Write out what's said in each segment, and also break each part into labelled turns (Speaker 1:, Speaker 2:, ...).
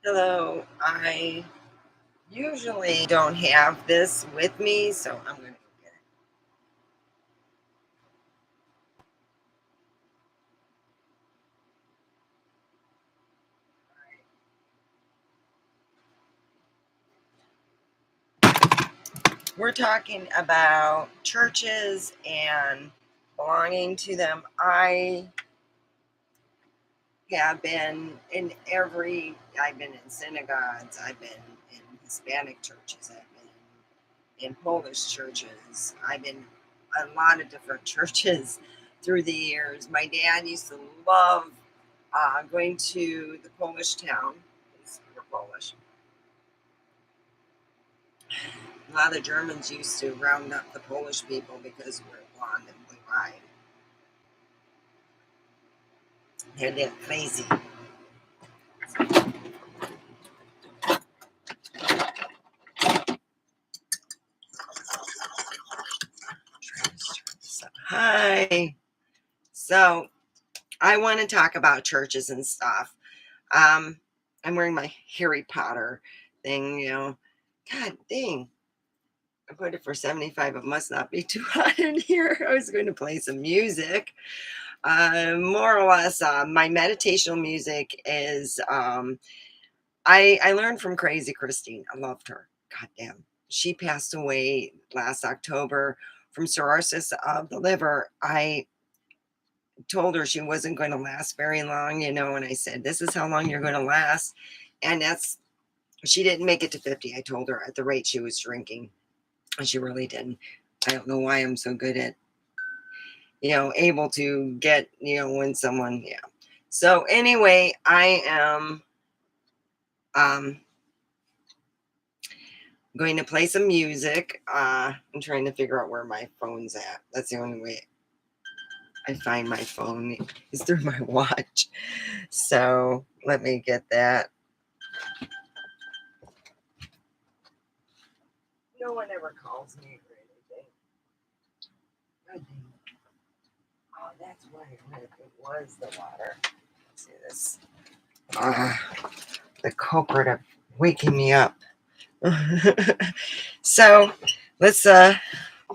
Speaker 1: Hello. I usually don't have this with me, so I'm going to go get it. We're talking about churches and belonging to them. I have been I've been in synagogues, I've been in Hispanic churches, I've been in Polish churches, I've been a lot of different churches through the years. My dad used to love going to the Polish town. We're Polish. A lot of Germans used to round up the Polish people because we're blonde and blue-eyed. They're that crazy. Hi. So I want to talk about churches and stuff. Um, I'm wearing my Harry Potter thing, God dang. I put it for 75. It must not be too hot in here. I was going to play some music. More or less, my meditational music is I learned from Crazy Christine. I loved her. God damn. She passed away last October from cirrhosis of the liver. I told her she wasn't going to last very long, and I said, "This is how long you're going to last." And she didn't make it to 50. I told her at the rate she was drinking, and she really didn't. I don't know why I'm so good at, able to get, when someone, yeah. So anyway, I am um going to play some music. I'm trying to figure out where my phone's at. That's the only way I find my phone is through my watch. So let me get that. No one ever calls me or anything. God dang it. Oh, that's why it was the water. Let's see this. The culprit of waking me up. So let's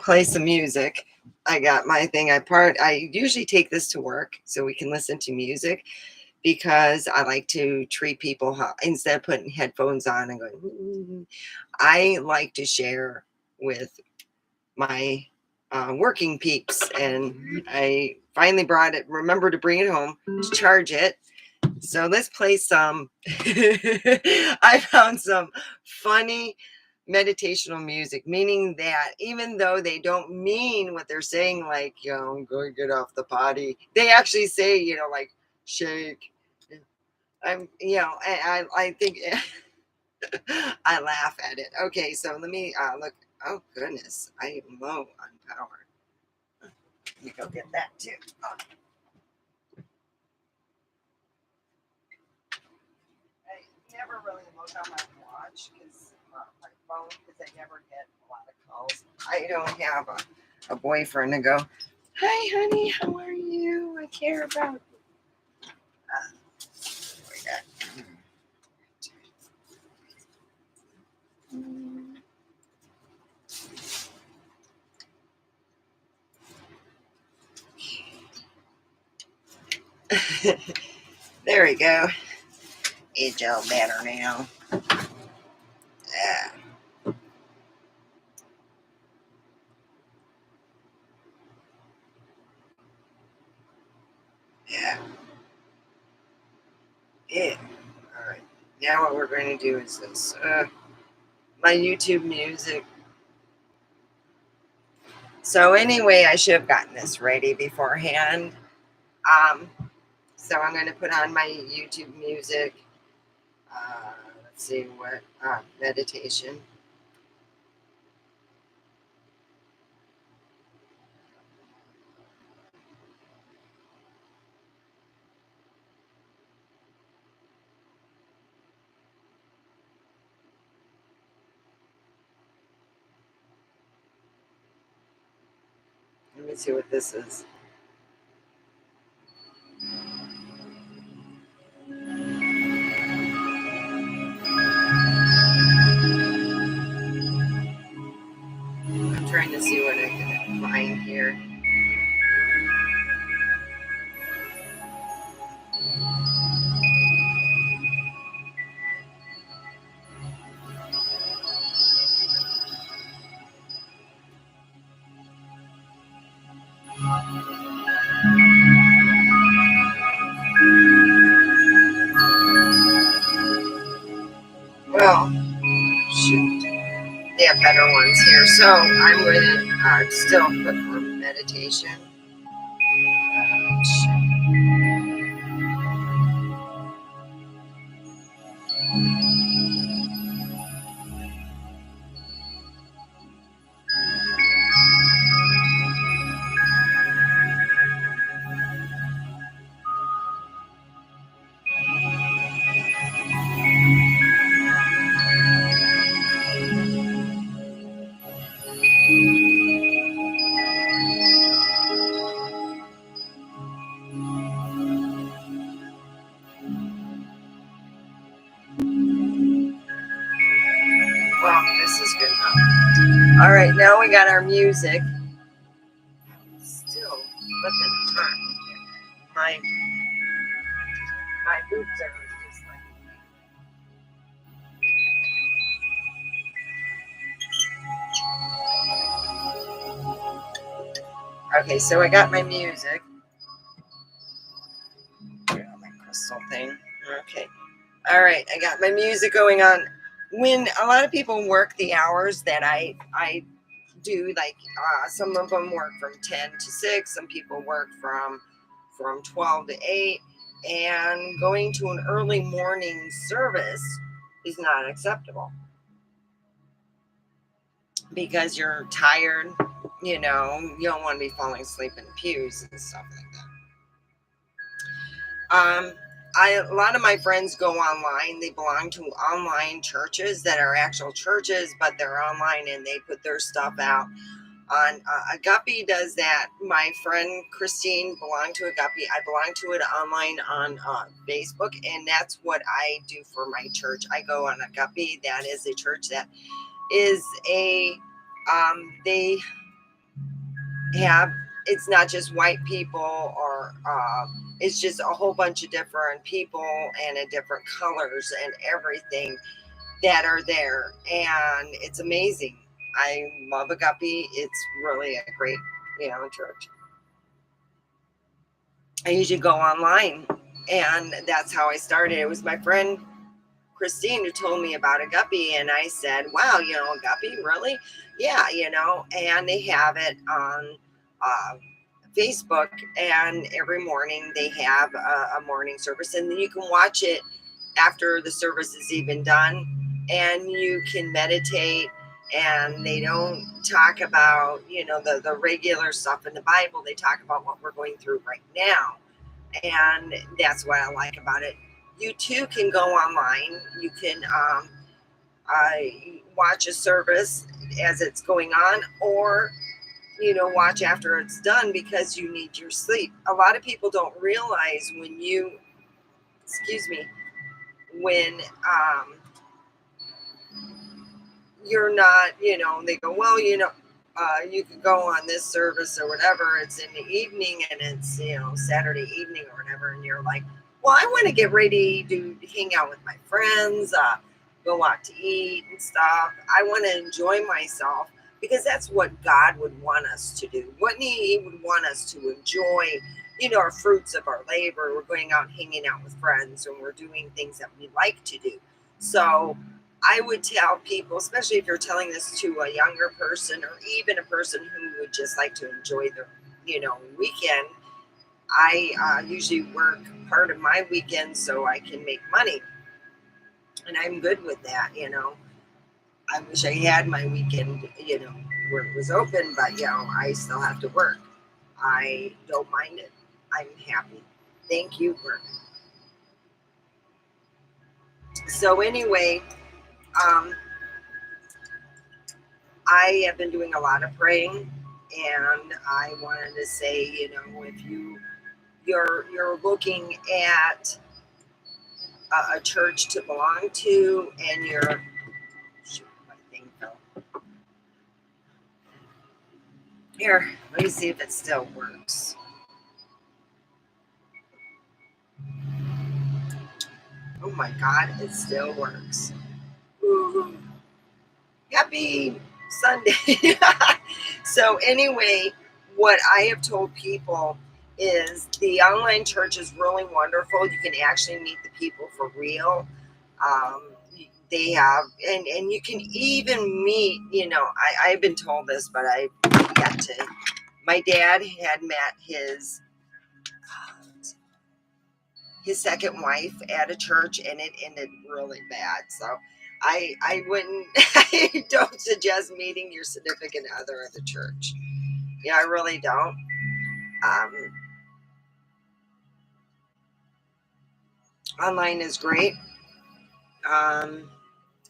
Speaker 1: play some music. I got my thing. I usually take this to work so we can listen to music because I like to treat people instead of putting headphones on and going. I like to share with my working peeps, and I finally remember to bring it home to charge it. So let's play some. I found some funny meditational music, meaning that even though they don't mean what they're saying, like, go get off the potty, they actually say, like, shake. I think I laugh at it. Okay, so let me look. Oh, goodness. I am low on power. Let me go get that too. Oh, I never really look on my watch because my phone, because I never get a lot of calls. I don't have a boyfriend to go, "Hi, honey, how are you? I care about." There we go. It's all better now. Yeah. Yeah. Yeah. All right. Now what we're going to do is this. My YouTube music. So anyway, I should have gotten this ready beforehand. Um, so I'm going to put on my YouTube music. Let's see what meditation. Let me see what this is. well, shoot, they have better ones here. So I'm going to still put for meditation. Well, this is good enough. All right, now we got our music. Still flipping time. My boots are just like. Okay, so I got my music. My crystal thing. Okay. All right, I got my music going on. When a lot of people work the hours that I do, like some of them work from 10 to 6, some people work from 12 to 8, and going to an early morning service is not acceptable because you're tired, you don't want to be falling asleep in the pews and stuff like that. A lot of my friends go online. They belong to online churches that are actual churches, but they're online and they put their stuff out on Agape does that. My friend Christine belonged to Agape. I belong to it online on Facebook, and that's what I do for my church. I go on Agape. That is a church that is they have, it's not just white people or it's just a whole bunch of different people and in different colors and everything that are there, and it's amazing. I love Agape. It's really a great, church. I usually go online, and that's how I started. It was my friend Christine who told me about Agape, and I said, "Wow, Agape, really? Yeah, And they have it on uh, Facebook, and every morning they have a morning service, and then you can watch it after the service is even done, and you can meditate. And they don't talk about the regular stuff in the Bible. They talk about what we're going through right now, and that's what I like about it. You too can go online. You can watch a service as it's going on, or watch after it's done because you need your sleep. A lot of people don't realize excuse me, when you're not, they go, well, you could go on this service or whatever. It's in the evening and it's, Saturday evening or whatever. And you're like, well, I want to get ready to hang out with my friends, go out to eat and stuff. I want to enjoy myself because that's what God would want us to do. Wouldn't he? He would want us to enjoy, our fruits of our labor. We're going out hanging out with friends and we're doing things that we like to do. So I would tell people, especially if you're telling this to a younger person or even a person who would just like to enjoy their, weekend. I usually work part of my weekend so I can make money. And I'm good with that, I wish I had my weekend, where it was open, but, I still have to work. I don't mind it. I'm happy. Thank you, work. So anyway, I have been doing a lot of praying, and I wanted to say, if you're looking at a church to belong to, and shoot, my thing fell. Here, let me see if it still works. Oh my God, it still works. Woo. Happy Sunday. So anyway, what I have told people is the online church is really wonderful. You can actually meet the people for real. Um, they have, and you can even meet, I've been told this, but I've yet to. My dad had met his second wife at a church, and it ended really bad. So I wouldn't, I don't suggest meeting your significant other at the church. Yeah, I really don't. Um, Online is great. Um,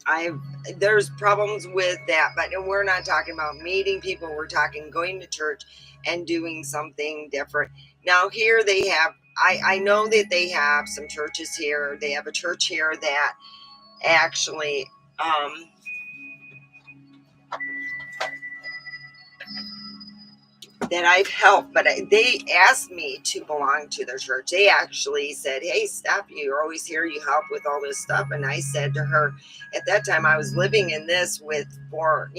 Speaker 1: I There's problems with that, but we're not talking about meeting people. We're talking going to church and doing something different. Now here they have. I know that they have some churches here. They have a church here that actually that I've helped, but they asked me to belong to their church. They actually said, "Hey, Steph, you're always here. You help with all this stuff." And I said to her, at that time, I was living in this with four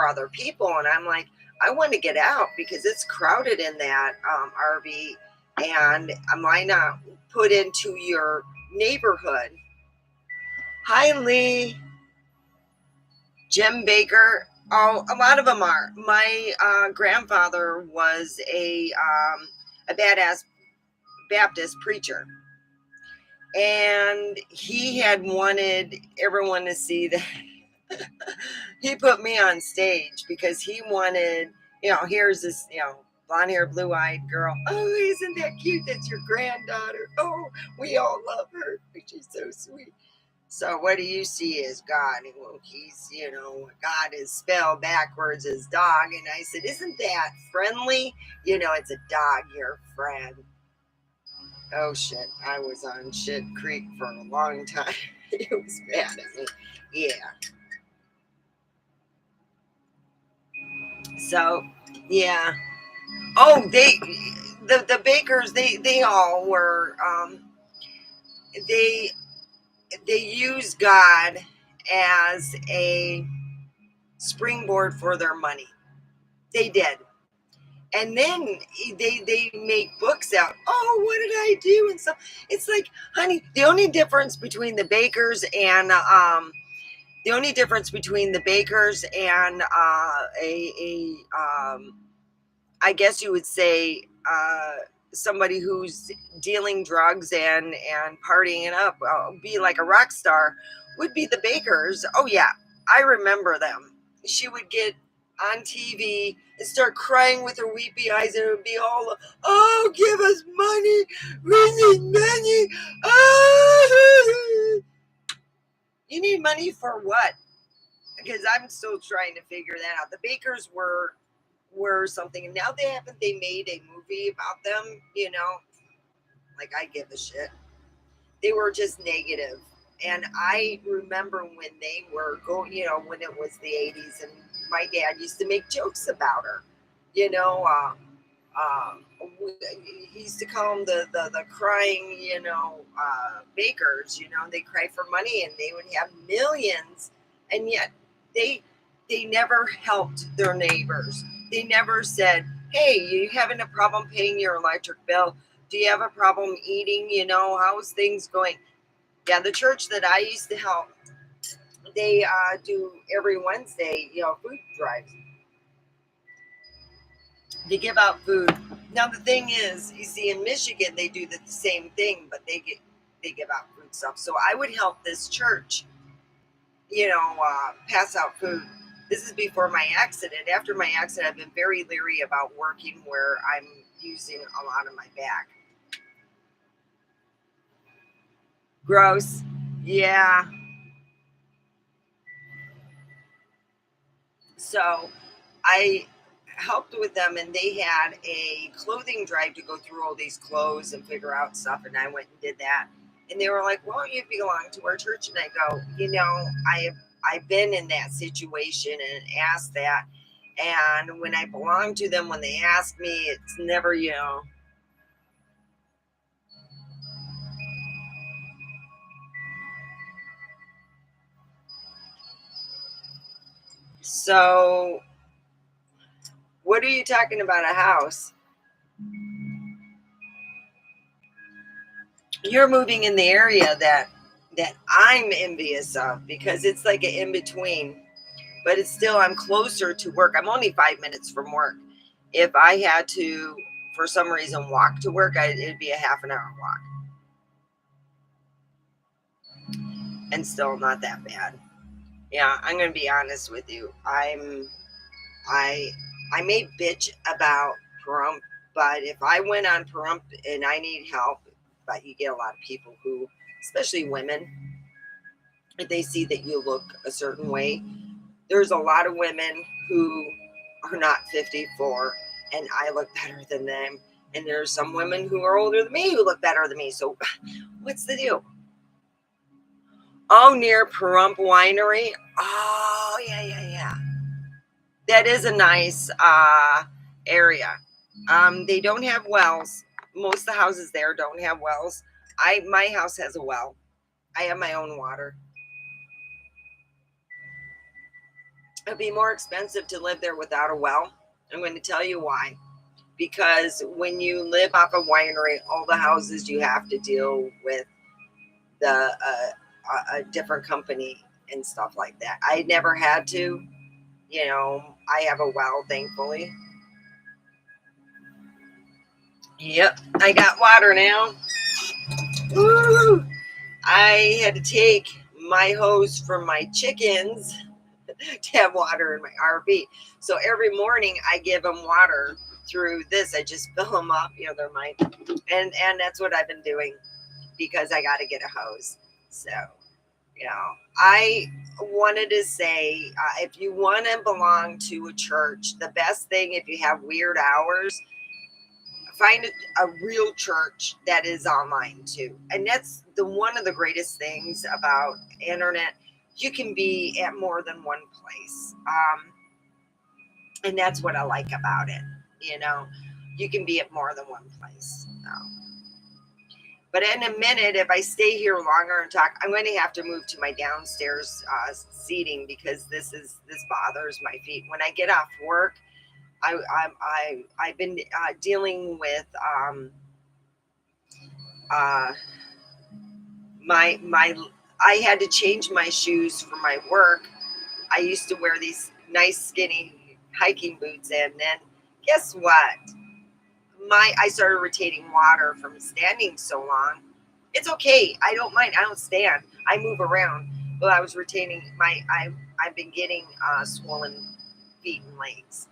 Speaker 1: other people, and I'm like, I want to get out because it's crowded in that RV, and why not put into your neighborhood? Hi, Lee. Jim Baker. Oh, a lot of them are. My grandfather was a badass Baptist preacher, and he had wanted everyone to see that he put me on stage because he wanted, here's this, blonde hair, blue eyed girl. Oh, isn't that cute? That's your granddaughter. Oh, we all love her. She's so sweet. So what do you see as God? And well, God is spelled backwards as dog. And I said, isn't that friendly? It's a dog, your friend. Oh shit, I was on shit creek for a long time. He was mad at me. Yeah. So, yeah. Oh, the bakers, they all were, they, they use God as a springboard for their money. They did. And then they make books out. Oh, what did I do? And so it's like, honey, the only difference between the bakers and I guess you would say somebody who's dealing drugs and partying it up, be like a rock star, would be the bakers. Oh yeah, I remember them. She would get on TV and start crying with her weepy eyes, and it would be all, oh, give us money, we need money. Oh. You need money for what? Because I'm still trying to figure that out. The bakers were something, and now they made a movie about them, like I give a shit. They were just negative. And I remember when they were going, when it was the 80s, and my dad used to make jokes about her, you know um, he used to call them the crying, bakers. They cry for money, and they would have millions, and yet they they never helped their neighbors. They never said, "Hey, you having a problem paying your electric bill? Do you have a problem eating? How's things going?" Yeah, the church that I used to help, they do every Wednesday, food drives. They give out food. Now the thing is, you see, in Michigan they do the same thing, but they give out food stuff. So I would help this church, pass out food. This is before my accident. After my accident, I've been very leery about working where I'm using a lot of my back. Gross. Yeah. So I helped with them, and they had a clothing drive to go through all these clothes and figure out stuff, and I went and did that. And they were like, "Well, you belong to our church." And I go, I've been in that situation and asked that, and when I belong to them, when they ask me, it's never, So what are you talking about, a house? You're moving in the area that that I'm envious of, because it's like an in between, but it's still, I'm closer to work. I'm only 5 minutes from work. If I had to, for some reason, walk to work, it'd be a half an hour walk, and still not that bad. Yeah, I'm gonna be honest with you. I I may bitch about Pahrump, but if I went on Pahrump and I need help, but you get a lot of people who, especially women, if they see that you look a certain way. There's a lot of women who are not 54 and I look better than them. And there's some women who are older than me who look better than me. So what's the deal? Oh, near Pahrump Winery. Oh, yeah, yeah, yeah. That is a nice area. They don't have wells. Most of the houses there don't have wells. My house has a well. I have my own water. It'd be more expensive to live there without a well. I'm going to tell you why. Because when you live off a winery, all the houses you have to deal with a different company and stuff like that. I never had to. I have a well, thankfully. Yep, I got water now. Woo! I had to take my hose from my chickens to have water in my RV. So every morning I give them water through this. I just fill them up. They're mine, and that's what I've been doing because I got to get a hose. So I wanted to say, if you want to belong to a church, the best thing, if you have weird hours, find a real church that is online too. And that's the one of the greatest things about internet. You can be at more than one place, and that's what I like about it. You know, you can be at more than one place. But in a minute, if I stay here longer and talk, I'm going to have to move to my downstairs seating because this bothers my feet. When I get off work, I've been dealing with uh, my I had to change my shoes for my work. I used to wear these nice skinny hiking boots, and then guess what? I started retaining water from standing so long. It's okay. I don't mind. I don't stand. I move around. But I was retaining I've been getting swollen feet and legs,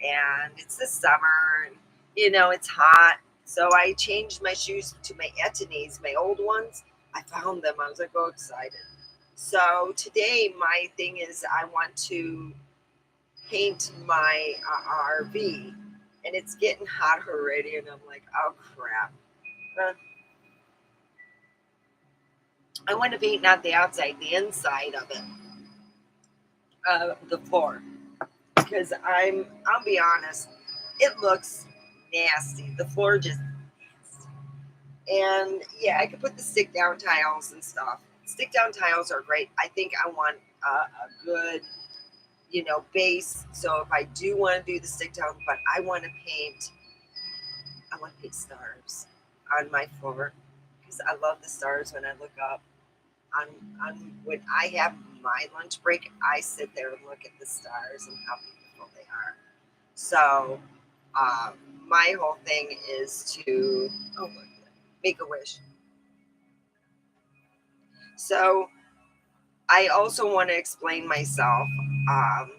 Speaker 1: and it's the summer, and it's hot. So I changed my shoes to my Etinis, my old ones. I found them. I was like, oh, excited. So today my thing is I want to paint my RV, and it's getting hot already, and I'm like, oh crap. Uh, I want to paint not the outside, the inside of it, the floor, because I'll be honest, it looks nasty. The floor just, and yeah, I could put the stick down tiles and stuff. Stick down tiles are great. I think I want a good, base. So if I do want to do the stick down, but I want to paint stars on my floor because I love the stars when I look up. On, when I have my lunch break, I sit there and look at the stars and how beautiful they are. So um, my whole thing is to make a wish. So I also want to explain myself. Um,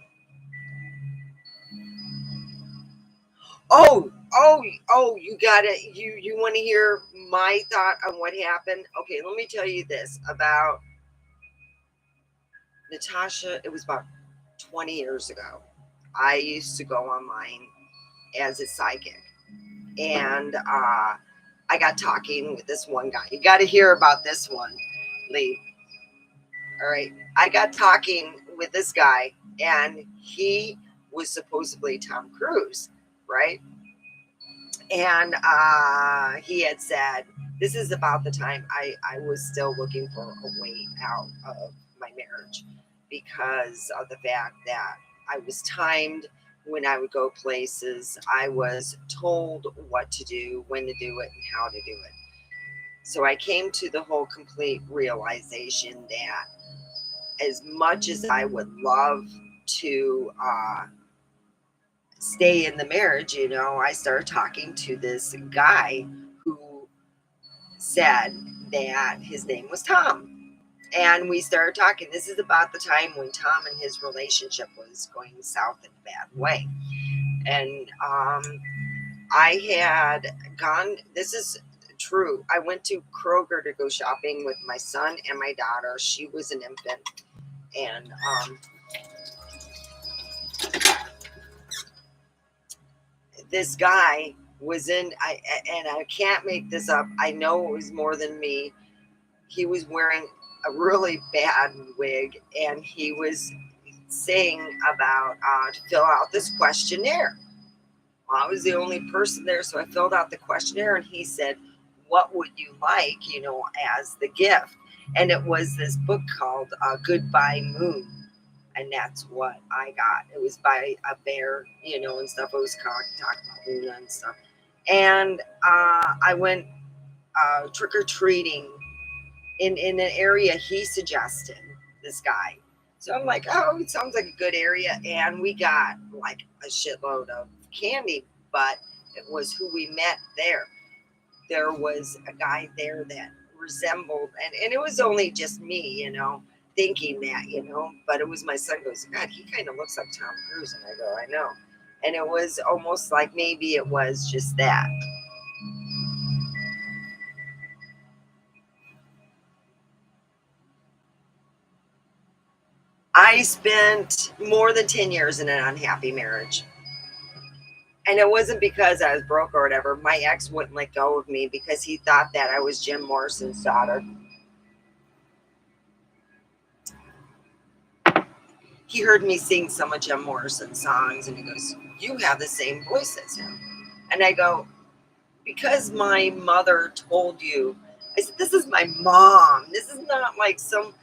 Speaker 1: oh, you got it. You want to hear my thought on what happened? Okay, let me tell you this about Natasha. It was about 20 years ago. I used to go online as a psychic, and I got talking with this one guy. You got to hear about this one, Lee. All right, I got talking with this guy, and he was supposedly Tom Cruise, right? And he had said, this is about the time I was still looking for a way out of my marriage because of the fact that I was timed when I would go places. I was told what to do, when to do it, and how to do it. So I came to the whole complete realization that as much as I would love to stay in the marriage, I started talking to this guy who said that his name was Tom. And we started talking. This is about the time when Tom and his relationship was going south in a bad way. And I had gone, this is true. I went to Kroger to go shopping with my son and my daughter. She was an infant. And this guy was and I can't make this up. I know it was more than me. He was wearing a really bad wig, and he was saying about to fill out this questionnaire. Well, I was the only person there, so I filled out the questionnaire, and he said, "What would you like, as the gift?" And it was this book called Goodbye Moon. And that's what I got. It was by a bear, and stuff. It was talking about Luna and stuff. And I went trick or treating in an area he suggested, this guy. So I'm like, oh, it sounds like a good area. And we got like a shitload of candy, but it was who we met there. There was a guy there that resembled, and it was only just me, thinking that, but it was my son goes, God, he kind of looks like Tom Cruise. And I go, I know. And it was almost like maybe it was just that. I spent more than 10 years in an unhappy marriage. And it wasn't because I was broke or whatever. My ex wouldn't let go of me because he thought that I was Jim Morrison's daughter. He heard me sing some of Jim Morrison's songs and he goes, "You have the same voice as him." And I go, "Because my mother told you." I said, "This is my mom. This is not like some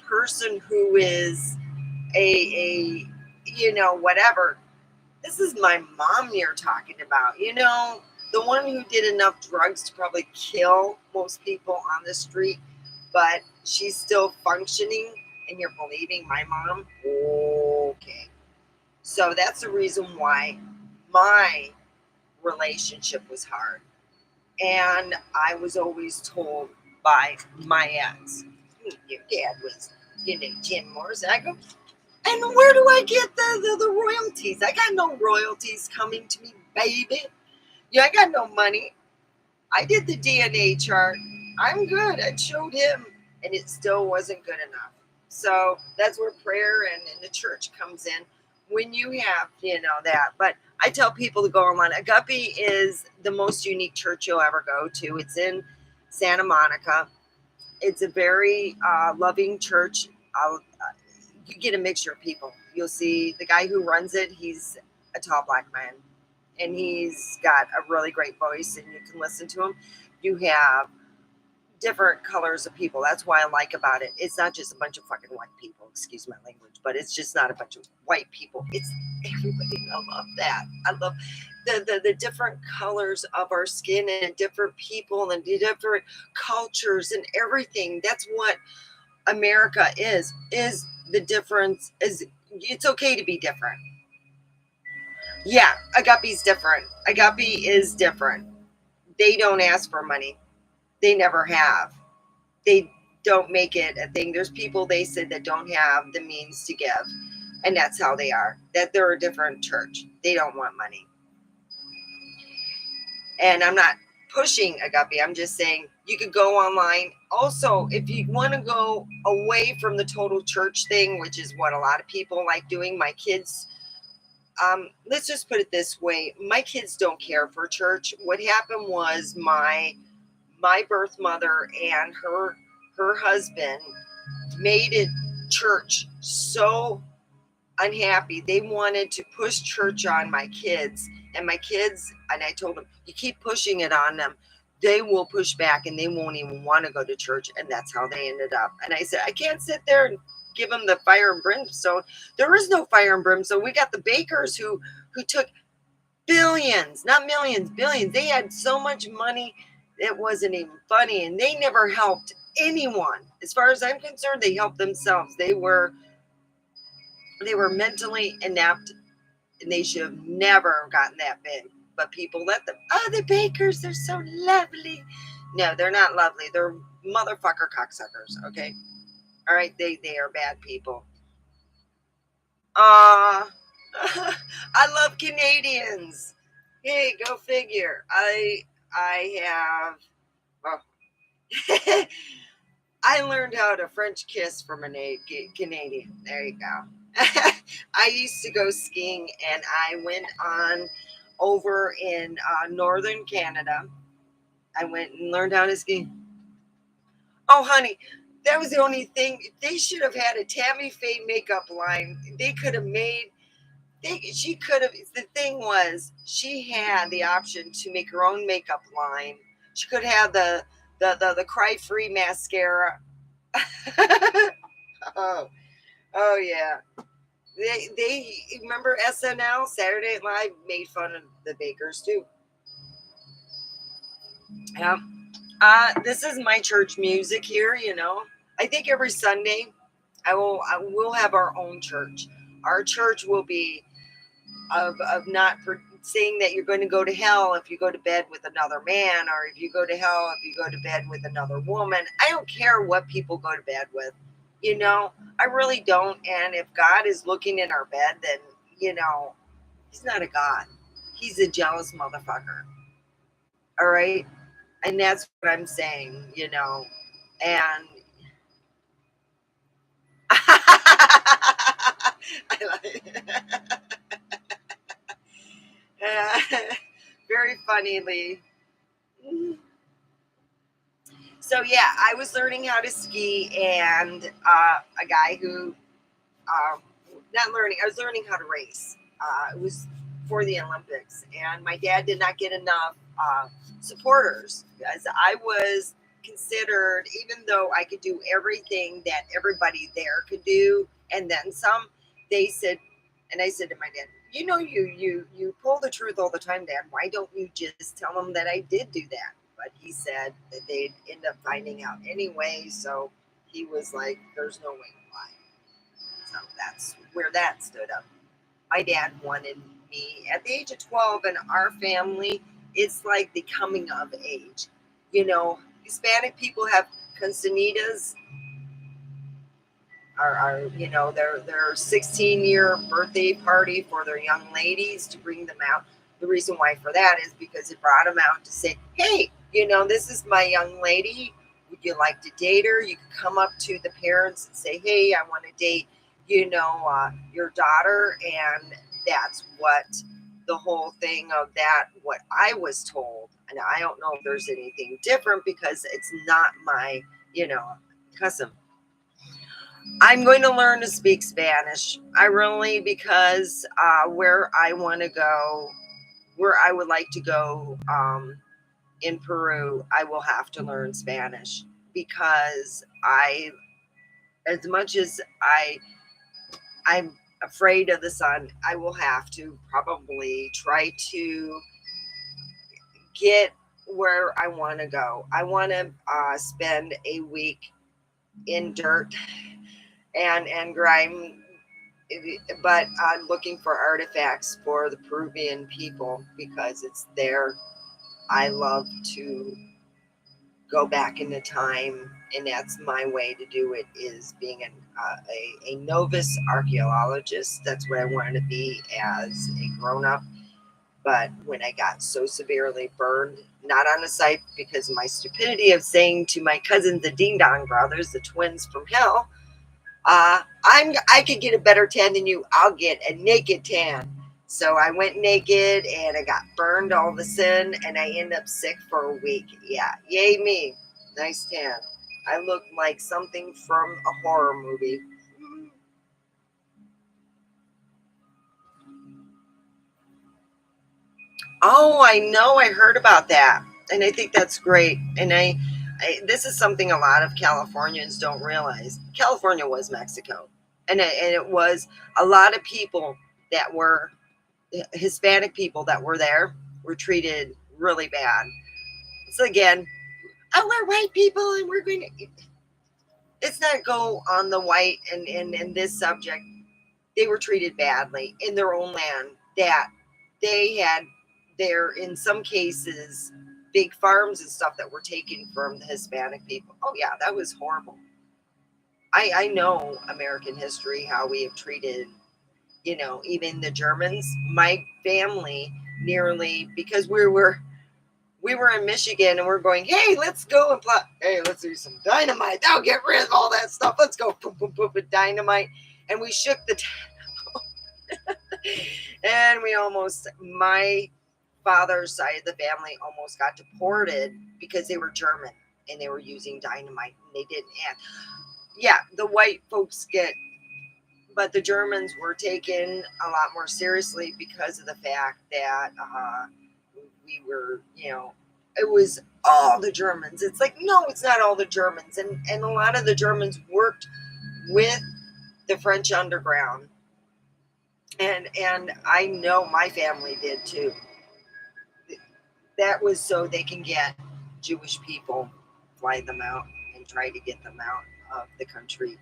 Speaker 1: person who is a whatever. This is my mom you're talking about, the one who did enough drugs to probably kill most people on the street, but she's still functioning, and you're believing my mom? Okay." So that's the reason why my relationship was hard. And I was always told by my ex, "Your dad was, Jim Morrison." I go, "And where do I get the royalties? I got no royalties coming to me, baby. Yeah, I got no money. I did the DNA chart. I'm good." I showed him, and it still wasn't good enough. So that's where prayer and the church comes in when you have, that. But I tell people to go online. Agape is the most unique church you'll ever go to. It's in Santa Monica. It's a very loving church. You get a mixture of people. You'll see the guy who runs it, he's a tall black man, and he's got a really great voice, and you can listen to him. You have different colors of people. That's why I like about it. It's not just a bunch of fucking white people, excuse my language, but it's just not a bunch of white people. It's everybody. I love that. I love the different colors of our skin and different people and the different cultures and everything. That's what America is the difference. Is it's okay to be different. Yeah, Agape's different. Agape is different. They don't ask for money. They never have. They don't make it a thing. There's people they said that don't have the means to give, and that's how they are. That they're a different church. They don't want money. And I'm not pushing Agape. I'm just saying you could go online. Also, if you want to go away from the total church thing, which is what a lot of people like doing, my kids, let's just put it this way: my kids don't care for church. What happened was my birth mother and her husband made it church so unhappy. They wanted to push church on my kids, and my kids, and I told them, you keep pushing it on them, they will push back and they won't even want to go to church. And that's how they ended up. And I said, I can't sit there and give them the fire and brimstone. There is no fire and brimstone. We got the Bakers who took billions, not millions, billions. They had so much money. It wasn't even funny, and they never helped anyone. As far as I'm concerned, they helped themselves. They were mentally inept, and they should have never gotten that big. But people let them. Oh, the bakers, they're so lovely. No, they're not lovely. They're motherfucker cocksuckers. Okay, all right. They are bad people. Uh I love Canadians. Hey, go figure. I have. Oh. I learned how to French kiss from a Canadian. There you go. I used to go skiing, and I went on over in northern Canada. I went and learned how to ski. Oh, honey, that was the only thing. They should have had a Tammy Faye makeup line. They could have made. She could have. The thing was, she had the option to make her own makeup line. She could have the Cry Free mascara. Oh, oh yeah. They remember SNL, Saturday Night Live, made fun of the bakers too. Yeah. This is my church music here. I think every Sunday I will have our own church. Our church will be of not saying that you're going to go to hell if you go to bed with another man, or if you go to hell if you go to bed with another woman. I don't care what people go to bed with. I really don't. And if God is looking in our bed, then he's not a God. He's a jealous motherfucker. All right. And that's what I'm saying. And I like very funny, Lee. So yeah, I was learning how to ski, and a guy who, uh, not learning, I was learning how to race. It was for the Olympics, and my dad did not get enough supporters, because I was considered, even though I could do everything that everybody there could do, and then some. They said, and I said to my dad, you pull the truth all the time, Dad. Why don't you just tell them that I did do that? But he said that they'd end up finding out anyway. So he was like, there's no way to lie. So that's where that stood up. My dad wanted me at the age of 12, and our family, it's like the coming of age. Hispanic people have quinceañeras, their 16-year birthday party for their young ladies, to bring them out. The reason why for that is because it brought them out to say, hey, this is my young lady. Would you like to date her? You could come up to the parents and say, hey, I want to date your daughter. And that's what the whole thing of that, what I was told. And I don't know if there's anything different, because it's not my cousin. I'm going to learn to speak Spanish. I really, because where I would like to go in Peru, I will have to learn Spanish, because as much as I'm afraid of the sun, I will have to probably try to get where I want to go. I want to spend a week in dirt and grime, but I'm looking for artifacts for the Peruvian people, because it's there. I love to go back into time, and that's my way to do it, is being a novice archaeologist. That's what I wanted to be as a grown-up. But when I got so severely burned, not on a site, because of my stupidity of saying to my cousins, the Ding Dong brothers, the twins from hell, I could get a better tan than you. I'll get a naked tan. So I went naked, and I got burned all of a sudden, and I ended up sick for a week. Yeah, yay me. Nice tan. I look like something from a horror movie. Oh, I know. I heard about that. And I think that's great. And this is something a lot of Californians don't realize. California was Mexico. And it was a lot of people that were Hispanic people that were there were treated really bad. So again, oh, we're white people and we're going to, let's not go on the white and this subject. They were treated badly in their own land, that they had there, in some cases, big farms and stuff that were taken from the Hispanic people. Oh yeah, that was horrible. I know American history, how we have treated, even the Germans. My family nearly, because we were in Michigan and we're going, hey, let's go and plot. Hey, let's do some dynamite. That'll get rid of all that stuff. Let's go, boom, boom, boom, with dynamite. And we shook the and we almost, my father's side of the family almost got deported because they were German and they were using dynamite and they didn't have. Yeah, the white folks get, but the Germans were taken a lot more seriously because of the fact that we were, it was all the Germans. It's like, no, it's not all the Germans. And a lot of the Germans worked with the French underground. And I know my family did too. That was so they can get Jewish people, fly them out, and try to get them out of the country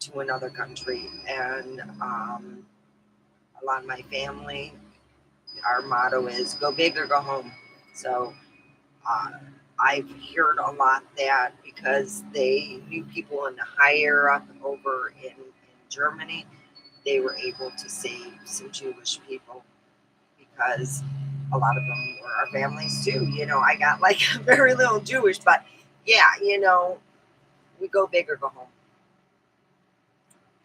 Speaker 1: to another country. And a lot of my family, our motto is go big or go home. So uh, I've heard a lot that because they knew people in the higher up over in Germany, they were able to save some Jewish people because a lot of them were our families too. I got like very little Jewish, but yeah, we go big or go home.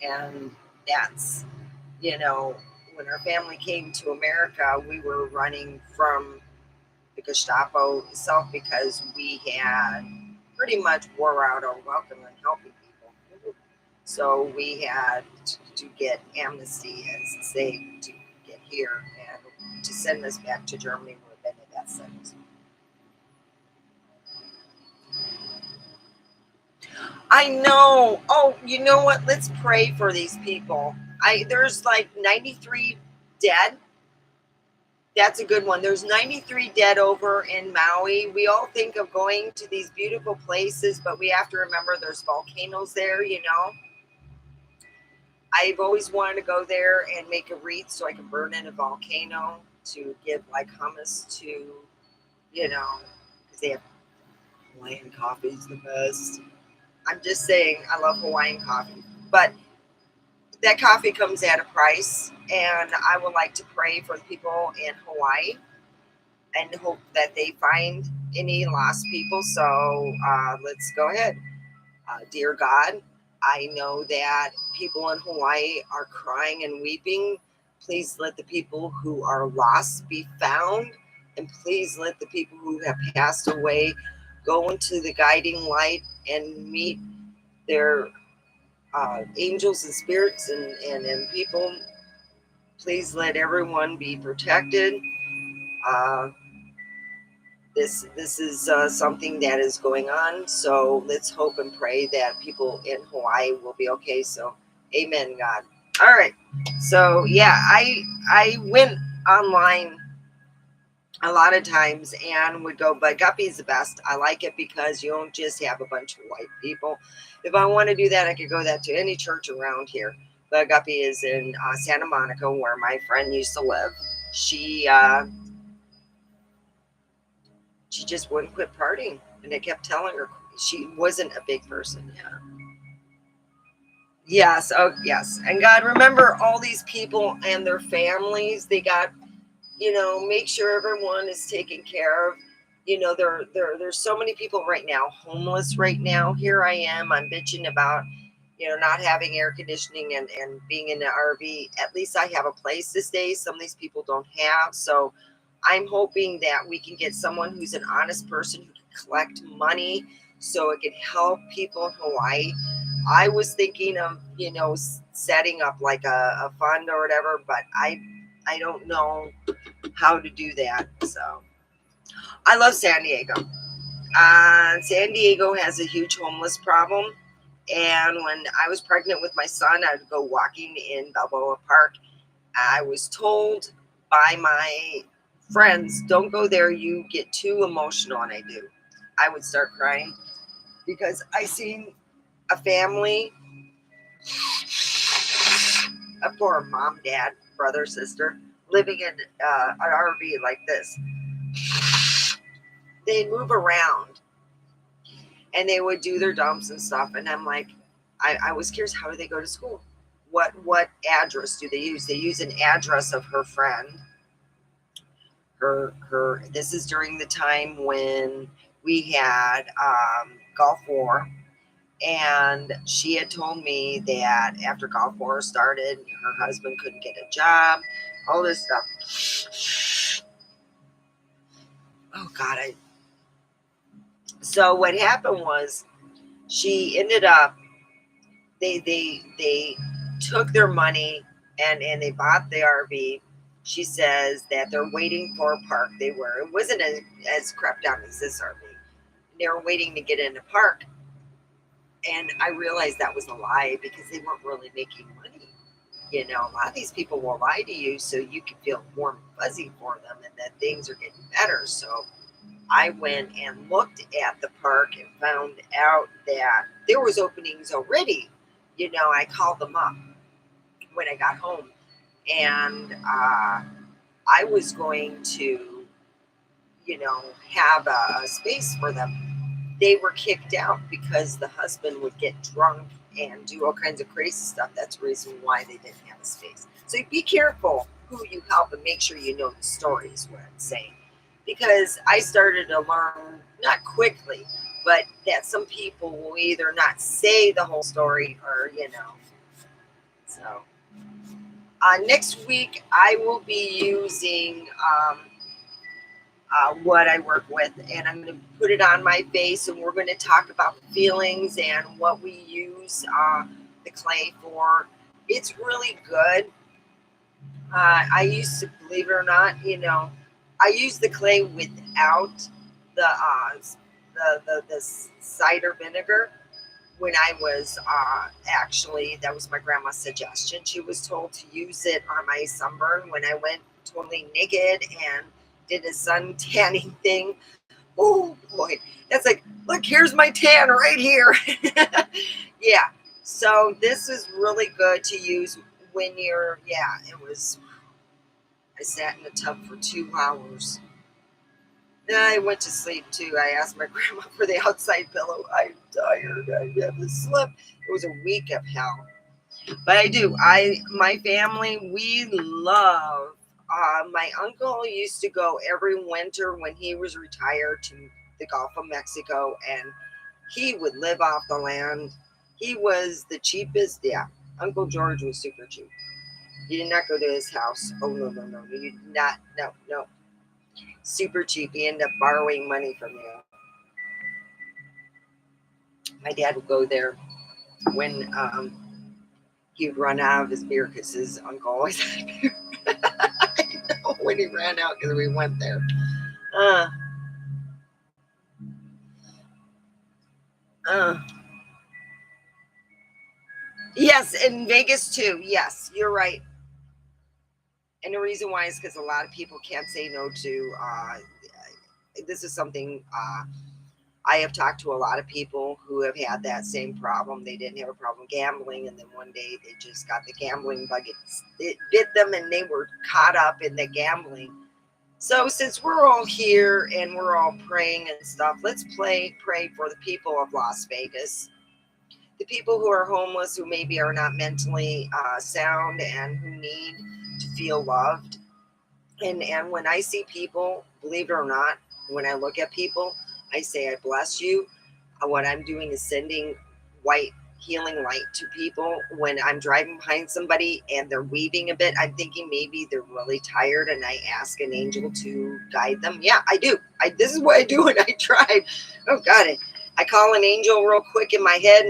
Speaker 1: And that's, when our family came to America, we were running from the Gestapo itself because we had pretty much wore out our welcome and helping people. So we had to get amnesty, as say, to get here and to send us back to Germany where then it got sent. I know. Oh, you know what? Let's pray for these people. There's like 93 dead. That's a good one. There's 93 dead over in Maui. We all think of going to these beautiful places, but we have to remember there's volcanoes there. I've always wanted to go there and make a wreath so I can burn in a volcano to give like hummus to, because they have Hawaiian coffee is the best. I'm just saying, I love Hawaiian coffee, but that coffee comes at a price, and I would like to pray for the people in Hawaii and hope that they find any lost people. So let's go ahead. Dear God, I know that people in Hawaii are crying and weeping. Please let the people who are lost be found, and please let the people who have passed away go into the guiding light and meet their angels and spirits and people. Please let everyone be protected. Uh, this is something that is going on, so let's hope and pray that people in Hawaii will be okay. So amen, God. All right, so yeah, I went online a lot of times and would go, but Guppy's the best. I like it because you don't just have a bunch of white people. If I want to do that, I could go that to any church around here. But Guppy is in Santa Monica, where my friend used to live. She just wouldn't quit partying, and I kept telling her she wasn't a big person. Yeah. Yes. Oh, yes. And God, remember all these people and their families. They got, make sure everyone is taken care of. There's so many people right now homeless right now. Here I am. I'm bitching about, not having air conditioning and being in the RV. At least I have a place to stay. Some of these people don't have. So I'm hoping that we can get someone who's an honest person who can collect money so it can help people in Hawaii. I was thinking of, setting up like a fund or whatever, but I don't know how to do that. So I love San Diego. San Diego has a huge homeless problem. And when I was pregnant with my son, I would go walking in Balboa Park. I was told by my Friends, don't go there. You get too emotional, and I do. I would start crying because I seen a family, a poor mom, dad, brother, sister, living in an RV like this. They move around and they would do their dumps and stuff. And I'm like, I was curious, how do they go to school? What address do they use? They use an address of her friend. Her. This is during the time when we had Gulf War, and she had told me that after Gulf War started, her husband couldn't get a job, all this stuff. Oh God, so what happened was she ended up they took their money and they bought the RV. She says that they're waiting for a park. It wasn't as crept down as this RV. They were waiting to get in a park. And I realized that was a lie because they weren't really making money. You know, a lot of these people will lie to you so you can feel warm and fuzzy for them and that things are getting better. So I went and looked at the park and found out that there was openings already. You know, I called them up when I got home, and I was going to, you know, have a space for them. They were kicked out because the husband would get drunk and do all kinds of crazy stuff. That's the reason why they didn't have a space. So be careful who you help and make sure you know the story is what I'm saying. Because I started to learn, not quickly, but that some people will either not say the whole story or, you know. So next week I will be using what I work with, and I'm going to put it on my face, and we're going to talk about feelings and what we use the clay for. It's really good. I used to, believe it or not, you know, I use the clay without the cider vinegar. When I was actually, that was my grandma's suggestion. She was told to use it on my sunburn when I went totally naked and did a sun tanning thing. Oh boy, that's like, look, here's my tan right here. Yeah, so this is really good to use when you're, yeah, it was, I sat in the tub for 2 hours. Then I went to sleep too. I asked my grandma for the outside pillow. I'm tired. I haven't slept. It was a week of hell. But I do. My family, we love. My uncle used to go every winter when he was retired to the Gulf of Mexico, and he would live off the land. He was the cheapest. Yeah, Uncle George was super cheap. You did not go to his house. Oh no, no, no, you did not. No, no, super cheap. He ended up borrowing money from you. My dad would go there when he would run out of his beer because his uncle always had beer. I know when he ran out because we went there. Uh, uh. Yes, in Vegas too. Yes, you're right. And the reason why is because a lot of people can't say no to. This is something I have talked to a lot of people who have had that same problem. They didn't have a problem gambling, and then one day they just got the gambling bug. It bit them, and they were caught up in the gambling. So since we're all here and we're all praying and stuff, let's pray for the people of Las Vegas, the people who are homeless, who maybe are not mentally sound and who need to feel loved. And when I see people, believe it or not, when I look at people, I say, I bless you. What I'm doing is sending white healing light to people. When I'm driving behind somebody and they're weeping a bit, I'm thinking maybe they're really tired, and I ask an angel to guide them. Yeah, I do. This is what I do when I drive. Oh God, I call an angel real quick in my head,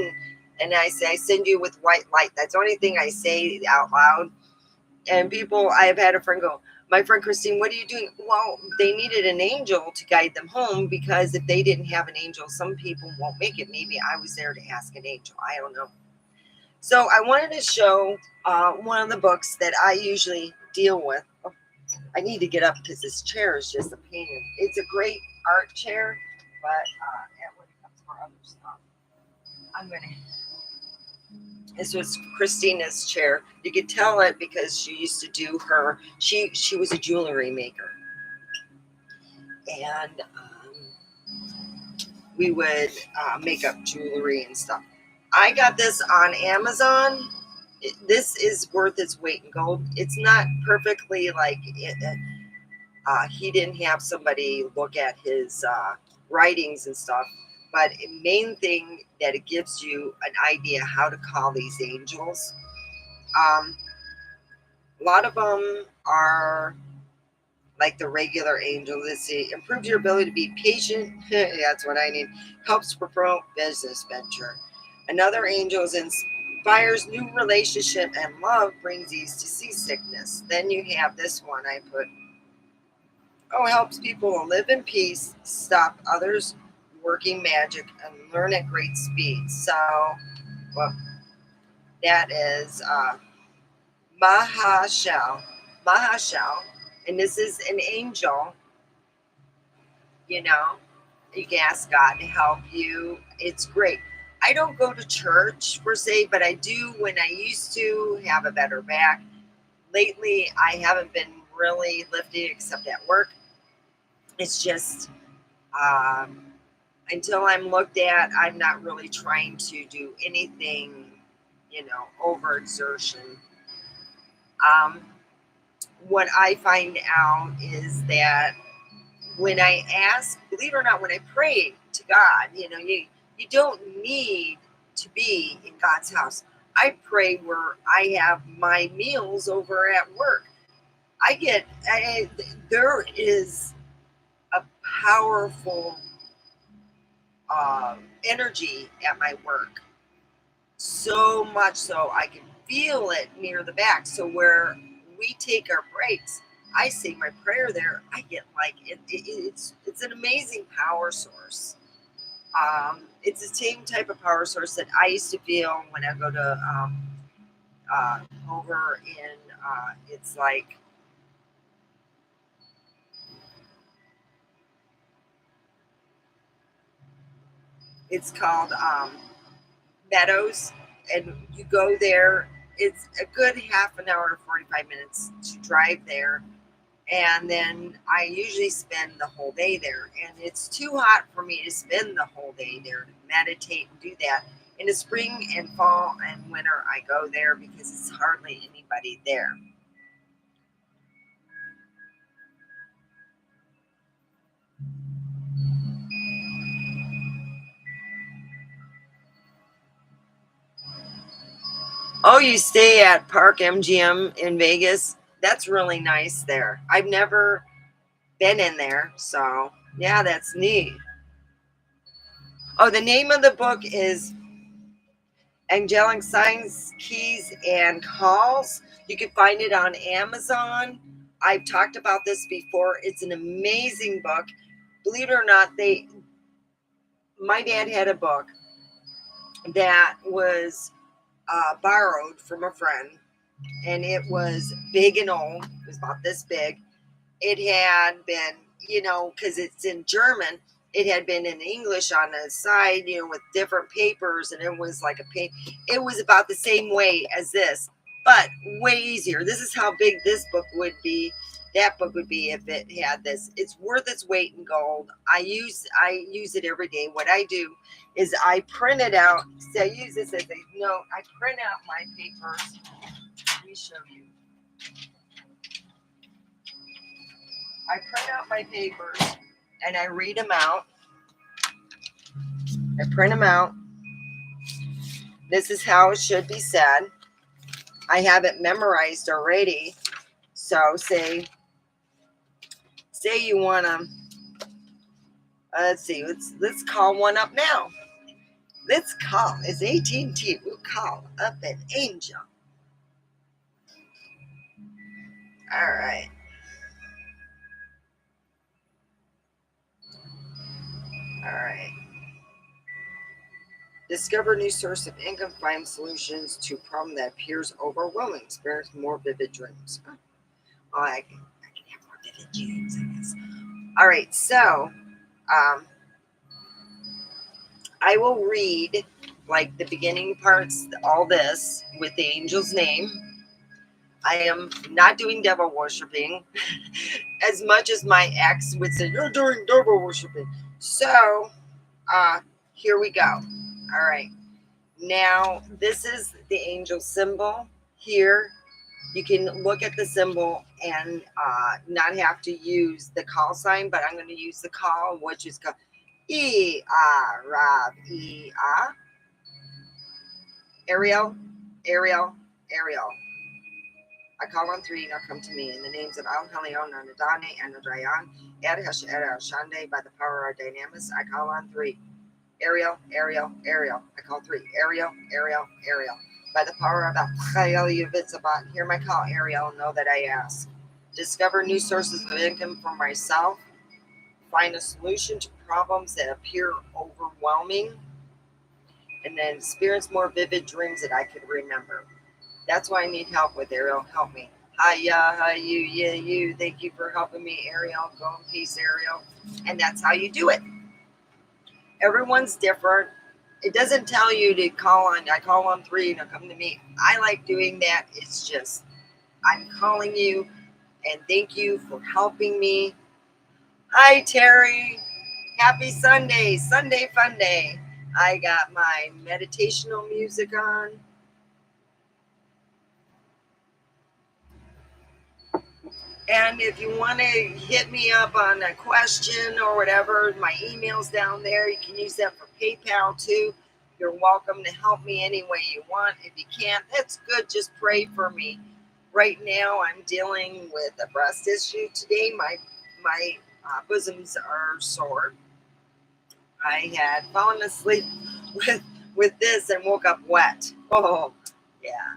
Speaker 1: and I say, I send you with white light. That's the only thing I say out loud. And people, I have had a friend go, my friend Christine, what are you doing? Well, they needed an angel to guide them home, because if they didn't have an angel, some people won't make it. Maybe I was there to ask an angel. I don't know. So I wanted to show one of the books that I usually deal with. I need to get up because this chair is just a pain. It's a great art chair, but when it comes for other stuff, I'm gonna. This was Christina's chair. You could tell it because she used to do her. She was a jewelry maker, and we would make up jewelry and stuff. I got this on Amazon. This is worth its weight in gold. It's not perfectly like it. He didn't have somebody look at his writings and stuff, but the main thing that it gives you an idea how to call these angels. Um, a lot of them are like the regular angel. Let's see, improves your ability to be patient. That's what I need. Helps promote business venture. Another angel inspires new relationship and love, brings ease to seasickness. Then you have this one I put. Oh, helps people to live in peace, stop others working magic, and learn at great speed. So, well, that is Mahashal. Mahashal. And this is an angel, you know. You can ask God to help you. It's great. I don't go to church per se, but I do when I used to have a better back. Lately, I haven't been really lifting except at work. It's just um, until I'm looked at, I'm not really trying to do anything, overexertion. Um, what I find out is that when I ask, believe it or not, when I pray to God, you don't need to be in God's house. I pray where I have my meals over at work. There is a powerful energy at my work. So much so I can feel it near the back. So where we take our breaks, I say my prayer there. I get like it's an amazing power source. It's the same type of power source that I used to feel when I go to over in it's like it's called Meadows, and you go there. It's a good half an hour to 45 minutes to drive there, and then I usually spend the whole day there. And it's too hot for me to spend the whole day there to meditate and do that. In the spring and fall and winter, I go there because it's hardly anybody there. Oh, you stay at Park MGM in Vegas? That's really nice there. I've never been in there, so yeah, that's neat. Oh, the name of the book is Angelic Signs, Keys, and Calls. You can find it on Amazon. I've talked about this before. It's an amazing book. Believe it or not, my dad had a book that was borrowed from a friend, and it was big and old. It was about this big. It had been, because it's in German, it had been in English on the side, with different papers, and it was like it was about the same way as this, but way easier. This is how big this book would be. That book would be if it had this. It's worth its weight in gold. I use it every day. What I do is I print it out. So I use this as a note. I print out my papers. Let me show you. I print out my papers and I read them out. I print them out. This is how it should be said. I have it memorized already. So say you want to let's see. Let's call one up now. Let's call. It's AT&T. We'll call up an angel. All right. All right. Discover new source of income, find solutions to problem that appears overwhelming, experience more vivid dreams. Oh, I can have James, I guess. All right, so I will read like the beginning parts, all this with the angel's name. I am not doing devil worshiping as much as my ex would say, you're doing devil worshiping. So, here we go. All right. Now, this is the angel symbol here. You can look at the symbol and not have to use the call sign, but I'm going to use the call, which is called Rav, Ariel, Ariel, Ariel. I call on three, now come to me. In the names of Al Helion, Anadane, and Adrayan, Ed Hesh, Ed El Shande, by the power of Dynamis, I call on three. Ariel, Ariel, Ariel. I call three. Ariel, Ariel, Ariel. By the power of Al Yuvitzabat, hear my call, Ariel, know that I ask. Discover new sources of income for myself. Find a solution to problems that appear overwhelming. And then experience more vivid dreams that I could remember. That's why I need help with, Ariel. Help me. Hiya, hi, you, yeah, you. Thank you for helping me, Ariel. Go in peace, Ariel. And that's how you do it. Everyone's different. It doesn't tell you to call on, I call on three, now come to me. I like doing that. It's just, I'm calling you and thank you for helping me. Hi, Terry. Happy Sunday. Sunday fun day. I got my meditational music on. And if you want to hit me up on a question or whatever, my email's down there. You can use that for PayPal too. You're welcome to help me any way you want. If you can't, that's good. Just pray for me. Right now, I'm dealing with a breast issue today. My bosoms are sore. I had fallen asleep with this and woke up wet. Oh, yeah.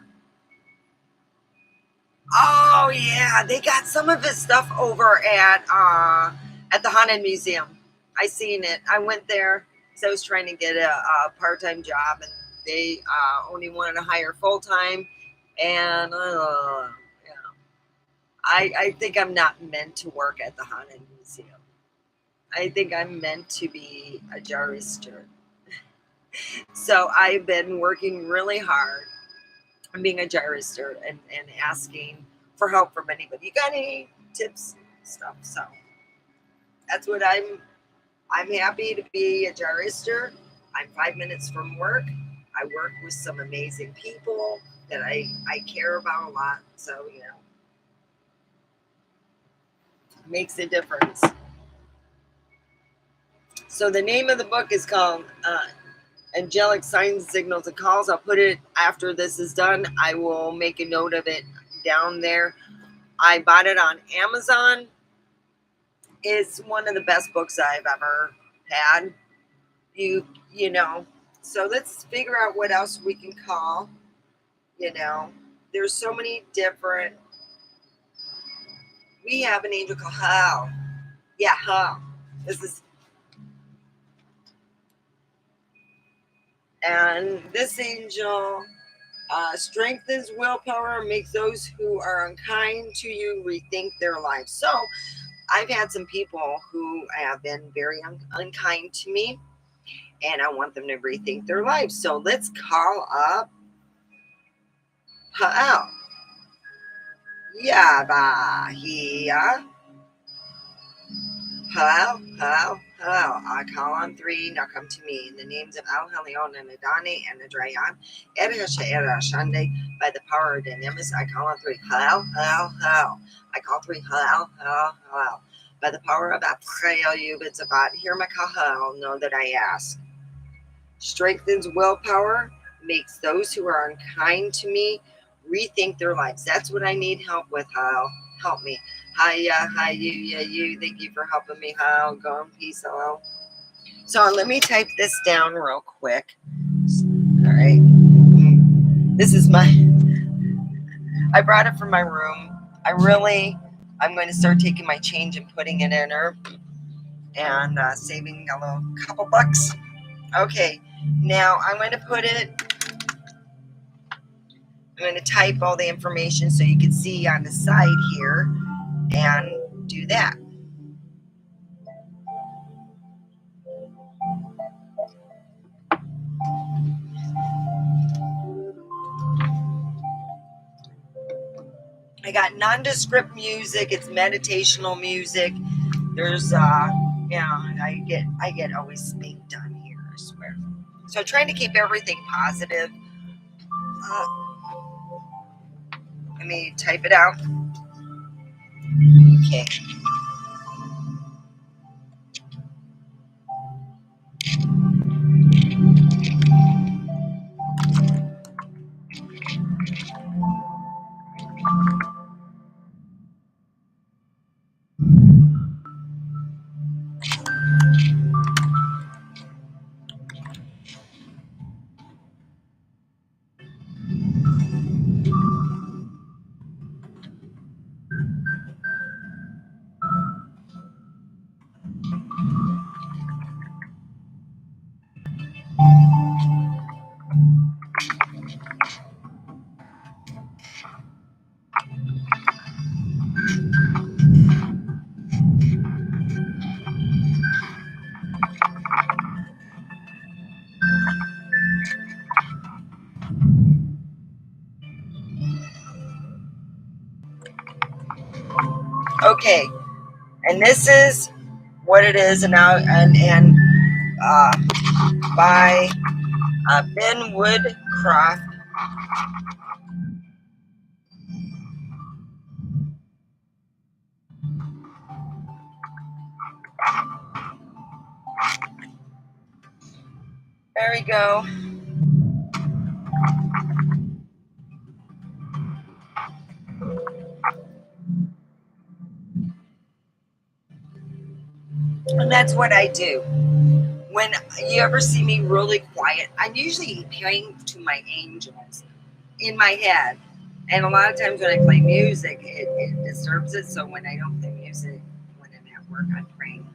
Speaker 1: Oh yeah, they got some of his stuff over at the Haunted Museum. I seen it. I went there because I was trying to get a part-time job, and they only wanted to hire full-time. And yeah, I think I'm not meant to work at the Haunted Museum. I think I'm meant to be a jarister. So I've been working really hard on being a jarister and asking for help from anybody. You got any tips, stuff? So that's what I'm happy to be a jarister. I'm 5 minutes from work. I work with some amazing people that I care about a lot. So, you know, it makes a difference. So the name of the book is called Angelic Signs, Signals, and Calls. I'll put it after this is done. I will make a note of it down there. I bought it on Amazon. It's one of the best books I've ever had. You know. So let's figure out what else we can call. You know, there's so many different. We have an angel called Hal. Yeah, Hal. This is. And this angel strengthens willpower, makes those who are unkind to you rethink their lives. So I've had some people who have been very unkind to me, and I want them to rethink their lives. So let's call up Ha'al. Yabahia. Hello, hello, hello. I call on three, now come to me. In the names of Al Helion and Adani and Adrayan, Eresha'era Shande, by the power of Dynamis, I call on three. Hello, hello, hello. I call three. Hello, hello, hello. By the power of Aprael Yubitzabat, hear my call, know that I ask. Strengthens willpower, makes those who are unkind to me rethink their lives. That's what I need help with, Hal. Help me. Hi, you, yeah, you. Thank you for helping me, Hal. Go in peace, hello. So let me type this down real quick. All right. This is I brought it from my room. I'm going to start taking my change and putting it in her and saving a little couple bucks. Okay, now I'm going to type all the information so you can see on the side here, and do that. I got nondescript music. It's meditational music. There's I get always spanked on here, I swear. So trying to keep everything positive. Let me type it out. Okay. Okay. And this is what it is, and now uh, by Ben Woodcroft. There we go. And that's what I do. When you ever see me really quiet, I'm usually praying to my angels in my head. And a lot of times when I play music, it disturbs it. So when I don't play music, when I'm at work, I'm praying.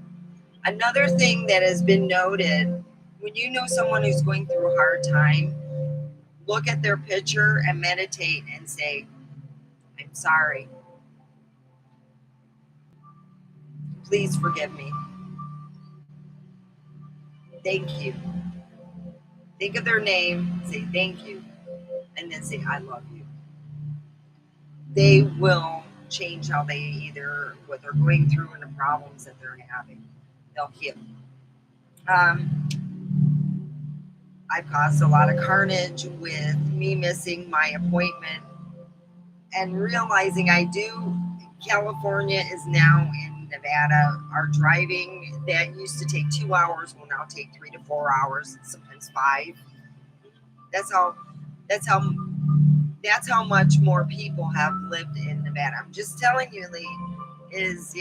Speaker 1: Another thing that has been noted, when you know someone who's going through a hard time, look at their picture and meditate and say, I'm sorry. Please forgive me. Thank you. Think of their name, say thank you, and then say, I love you. They will change how they either, what they're going through and the problems that they're having. They'll heal. I've caused a lot of carnage with me missing my appointment and realizing I do. California is now in Nevada. Our driving that used to take 2 hours will now take 3 to 4 hours, sometimes 5. That's how. That's how much more people have lived in Nevada. I'm just telling you, Lee, is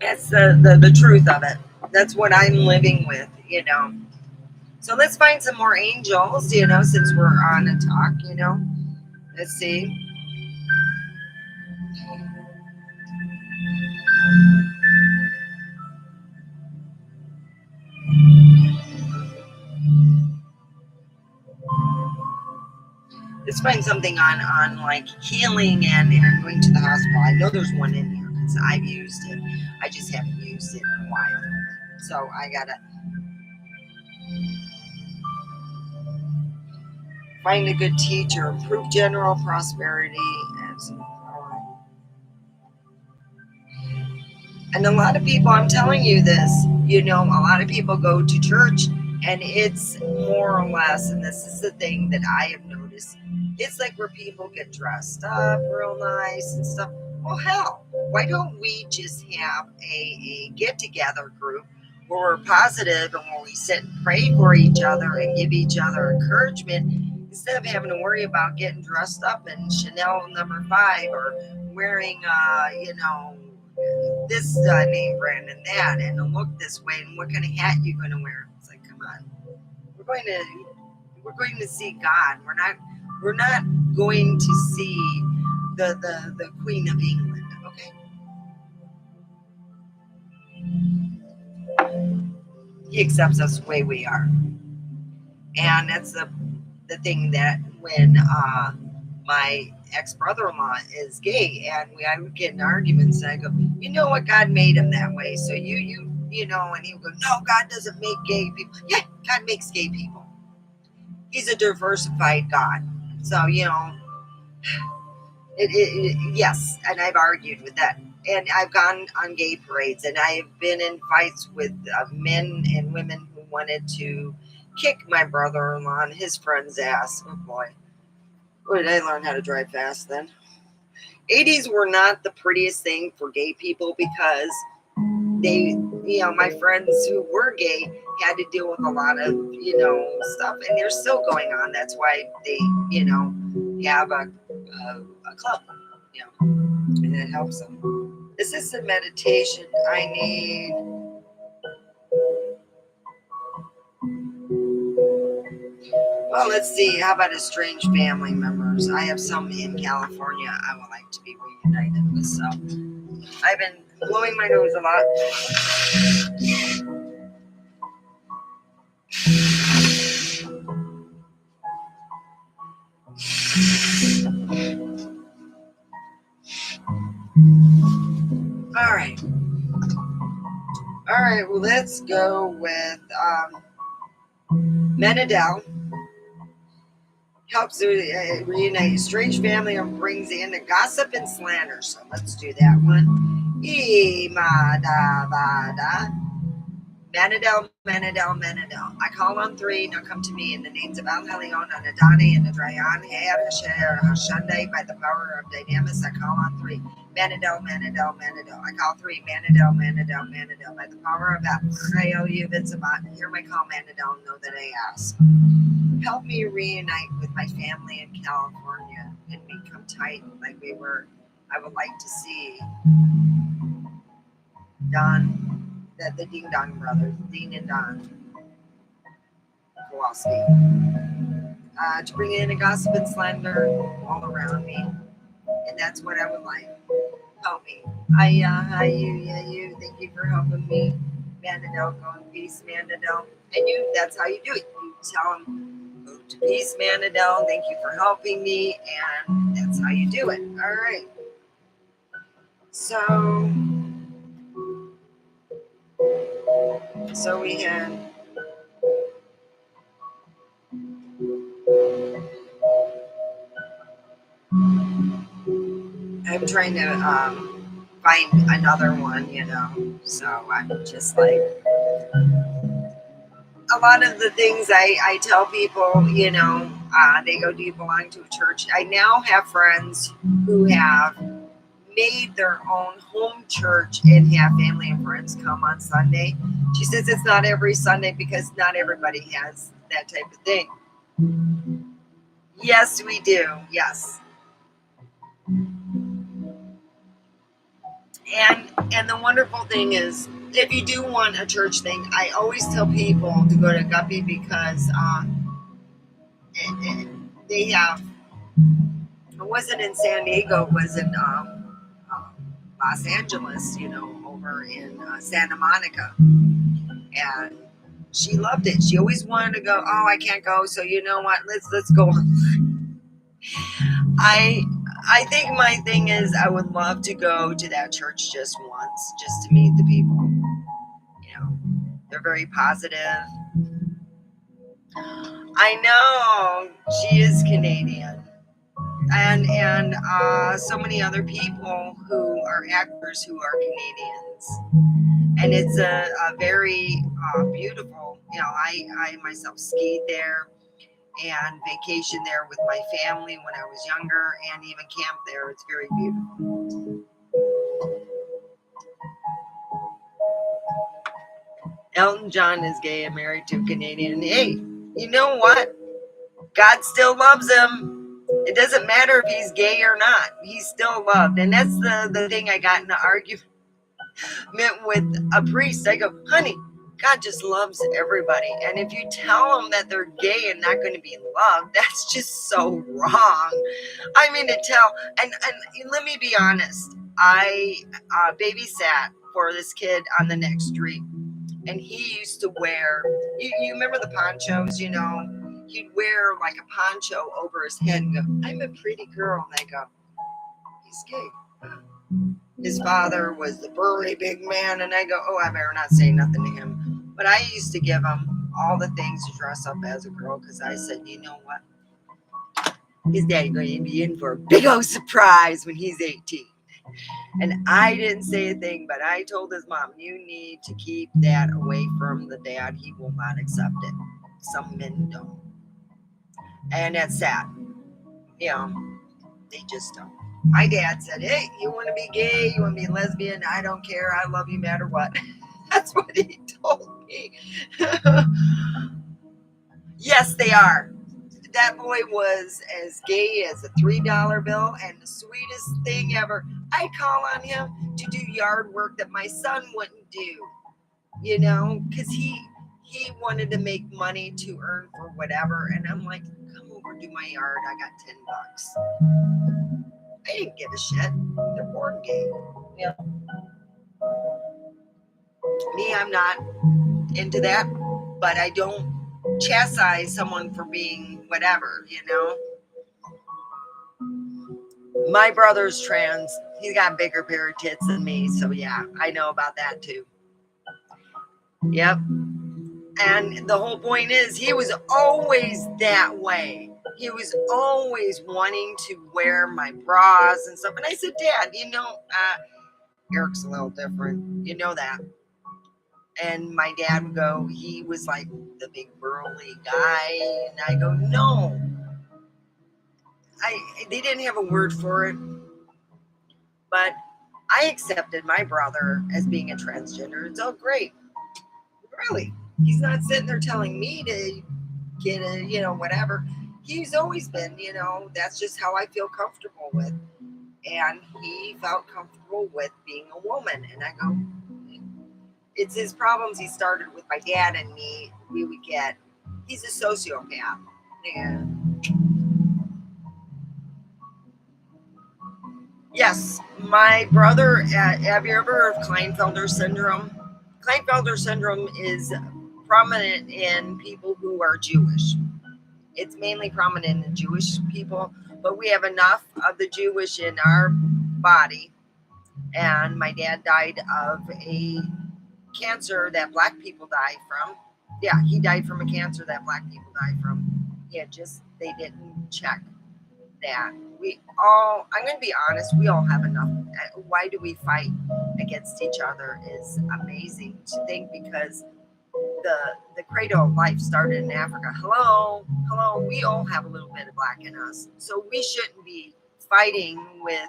Speaker 1: that's the truth of it. That's what I'm living with. So let's find some more angels, since we're on a talk. Let's see. Let's find something on like healing and going to the hospital. I know there's one in here because I've used it. I just haven't used it in a while. So I gotta find a good teacher, improve general prosperity, and a lot of people, I'm telling you this, a lot of people go to church and it's more or less, and this is the thing that I have noticed, it's like where people get dressed up real nice and stuff. Well, hell, why don't we just have a get together group where we're positive and where we sit and pray for each other and give each other encouragement instead of having to worry about getting dressed up in Chanel No. 5 or wearing, this name brand and that, and to look this way, and what kind of hat you going to wear? It's like, come on, we're going to see God. We're not going to see the Queen of England. Okay, He accepts us the way we are, and that's the thing that when my ex-brother-in-law is gay, and I would get in arguments, and I go, you know what, God made him that way, so you know, and he would go, no, God doesn't make gay people. Yeah, God makes gay people. He's a diversified God. So, you know, yes, and I've argued with that. And I've gone on gay parades, and I've been in fights with men and women who wanted to kick my brother-in-law and his friend's ass. Oh boy, where did I learn how to drive fast then? 80s were not the prettiest thing for gay people because they, you know, my friends who were gay had to deal with a lot of, you know, stuff, and they're still going on. That's why they, you know, have a club, you know, and it helps them. This is a meditation I need. Well, let's see. How about estranged family members? I have some in California I would like to be reunited with. So I've been blowing my nose a lot. All right. All right. Well, let's go with Menadel. Helps reunite a strange family and brings in the gossip and slander. So let's do that one. Menadel, Menadel, Menadel. I call on three, now come to me in the names of El Elyon, and Adonai, and Adrayan, Hasher, Hashundai, by the power of Dynamis, I call on three. Menadel, Menadel, Menadel. I call three. Menadel, Menadel, Menadel. By the power of Chael Yuvitzabat, hear my call, Menadel, know that I ask. Help me reunite with my family in California and become tight like we were. I would like to see Don, the Ding Dong brothers, Dean and Don Kowalski, to bring in a gossip and slander all around me. And that's what I would like. Help me. Hi, you, yeah, you. Thank you for helping me. Mandadel, go in peace, Mandadel. And you, that's how you do it. You tell them, go to peace, Mandadel. Thank you for helping me. And that's how you do it. All right. So we had I'm trying to find another one, you know. So I'm just like a lot of the things I tell people, you know, they go, do you belong to a church? I now have friends who have made their own home church and have family and friends come on Sunday. She says it's not every Sunday because not everybody has that type of thing. Yes, we do. Yes. And the wonderful thing is, if you do want a church thing, I always tell people to go to Guppy because they have. It wasn't in San Diego. It was in Los Angeles. You know, over in Santa Monica, and she loved it. She always wanted to go. Oh, I can't go. So you know what? Let's go. I think my thing is I would love to go to that church just once, just to meet the people. You know, they're very positive. I know she is Canadian, and so many other people who are actors who are Canadians, and it's a very beautiful. You know, I myself skied there and vacation there with my family when I was younger, and even camp there. It's very beautiful. Elton John is gay and married to a Canadian. Hey, you know what? God still loves him. It doesn't matter if he's gay or not. He's still loved. And that's the thing I got in an argument with a priest. I go, honey, God just loves everybody. And if you tell them that they're gay and not going to be loved, that's just so wrong. I mean, to tell, and let me be honest, I babysat for this kid on the next street. And he used to wear, you remember the ponchos, you know? he'd wear like a poncho over his head and go, I'm a pretty girl. And I go, he's gay. His father was the burly big man, and I go, oh, I better not say nothing to him. But I used to give him all the things to dress up as a girl because I said, you know what? His daddy going to be in for a big old surprise when he's 18. And I didn't say a thing, but I told his mom, you need to keep that away from the dad. He will not accept it. Some men don't. And that's sad. You know, they just don't. My dad said, hey, you want to be gay? You want to be lesbian? I don't care. I love you no matter what. That's what he told me. Yes, they are. That boy was as gay as a $3 bill and the sweetest thing ever. I call on him to do yard work that my son wouldn't do, you know, because he wanted to make money to earn for whatever. And I'm like, come over, do my yard. I got $10. I didn't give a shit. They're born gay. You know? Me, I'm not into that, but I don't chastise someone for being whatever, you know. My brother's trans. He's got a bigger pair of tits than me, so yeah, I know about that too. Yep. And the whole point is he was always that way. He was always wanting to wear my bras and stuff. And I said, Dad, you know, Eric's a little different. You know that. And my dad would go, he was like the big burly guy. And I go, no. They didn't have a word for it. But I accepted my brother as being a transgender. It's all great. Really. He's not sitting there telling me to get a, you know, whatever. He's always been, you know, that's just how I feel comfortable with. And he felt comfortable with being a woman. And I go, it's his problems he started with my dad and me. We would get, he's a sociopath. And yes, my brother, have you ever heard of Klinefelter syndrome? Klinefelter syndrome is prominent in people who are Jewish. It's mainly prominent in Jewish people, but we have enough of the Jewish in our body. And my dad died of a cancer that black people die from. Yeah, he died from a cancer that black people die from. Yeah, just they didn't check that. We all, I'm going to be honest, we all have enough. Why do we fight against each other is amazing to think, because the cradle of life started in Africa. Hello, we all have a little bit of black in us. So we shouldn't be fighting with,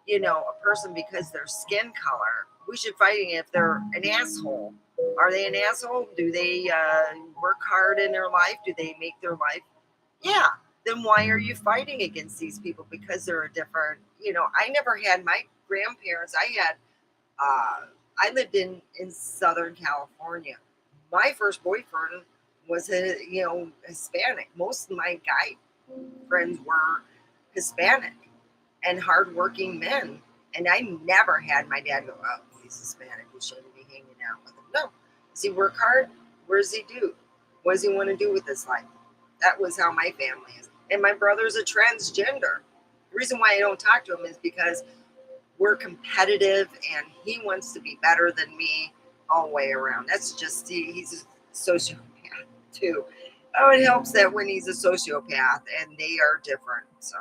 Speaker 1: you know, a person because their skin color. We should fighting if they're an asshole. Are they an asshole? Do they work hard in their life? Do they make their life? Yeah. Then why are you fighting against these people? Because they're a different, you know, I never had my grandparents. I lived in Southern California. My first boyfriend was Hispanic. Most of my guy friends were Hispanic and hardworking men. And I never had my dad go, oh, he's Hispanic, we shouldn't be hanging out with him. No. Does he work hard? What does he do? What does he want to do with his life? That was how my family is. And my brother's a transgender. The reason why I don't talk to him is because we're competitive and he wants to be better than me all the way around. That's just, he's a sociopath too. Oh, it helps that when he's a sociopath and they are different. So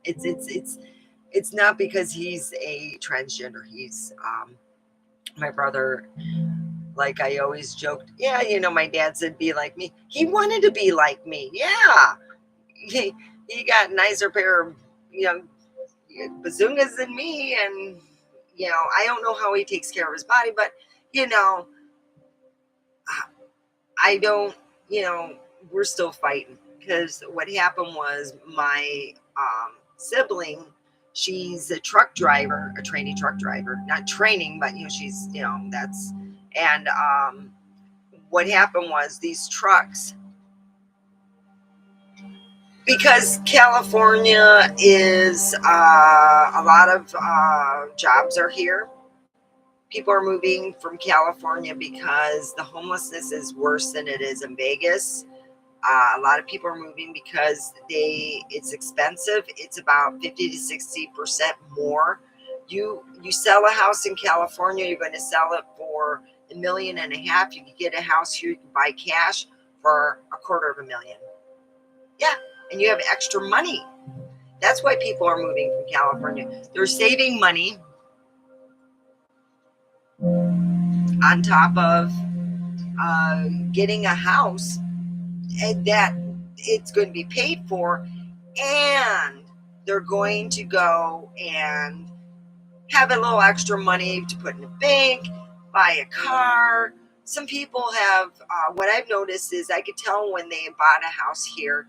Speaker 1: it's not because he's a transgender. He's my brother, like I always joked, yeah, you know, my dad said be like me. He wanted to be like me. Yeah. He got a nicer pair of, you know, bazungas than me, and you know, I don't know how he takes care of his body, but you know, I don't, you know, we're still fighting, because what happened was my sibling, she's a truck driver, a trainee truck driver, not training, but you know, she's, you know, that's, and what happened was these trucks, because California is a lot of jobs are here. People are moving from California because the homelessness is worse than it is in Vegas. A lot of people are moving because it's expensive. It's about 50 to 60% more. You sell a house in California, you're going to sell it for $1.5 million. You can get a house here, you can buy cash for $250,000. Yeah, and you have extra money. That's why people are moving from California. They're saving money on top of getting a house and that it's going to be paid for, and they're going to go and have a little extra money to put in a bank, buy a car. Some people have, what I've noticed is I could tell when they bought a house here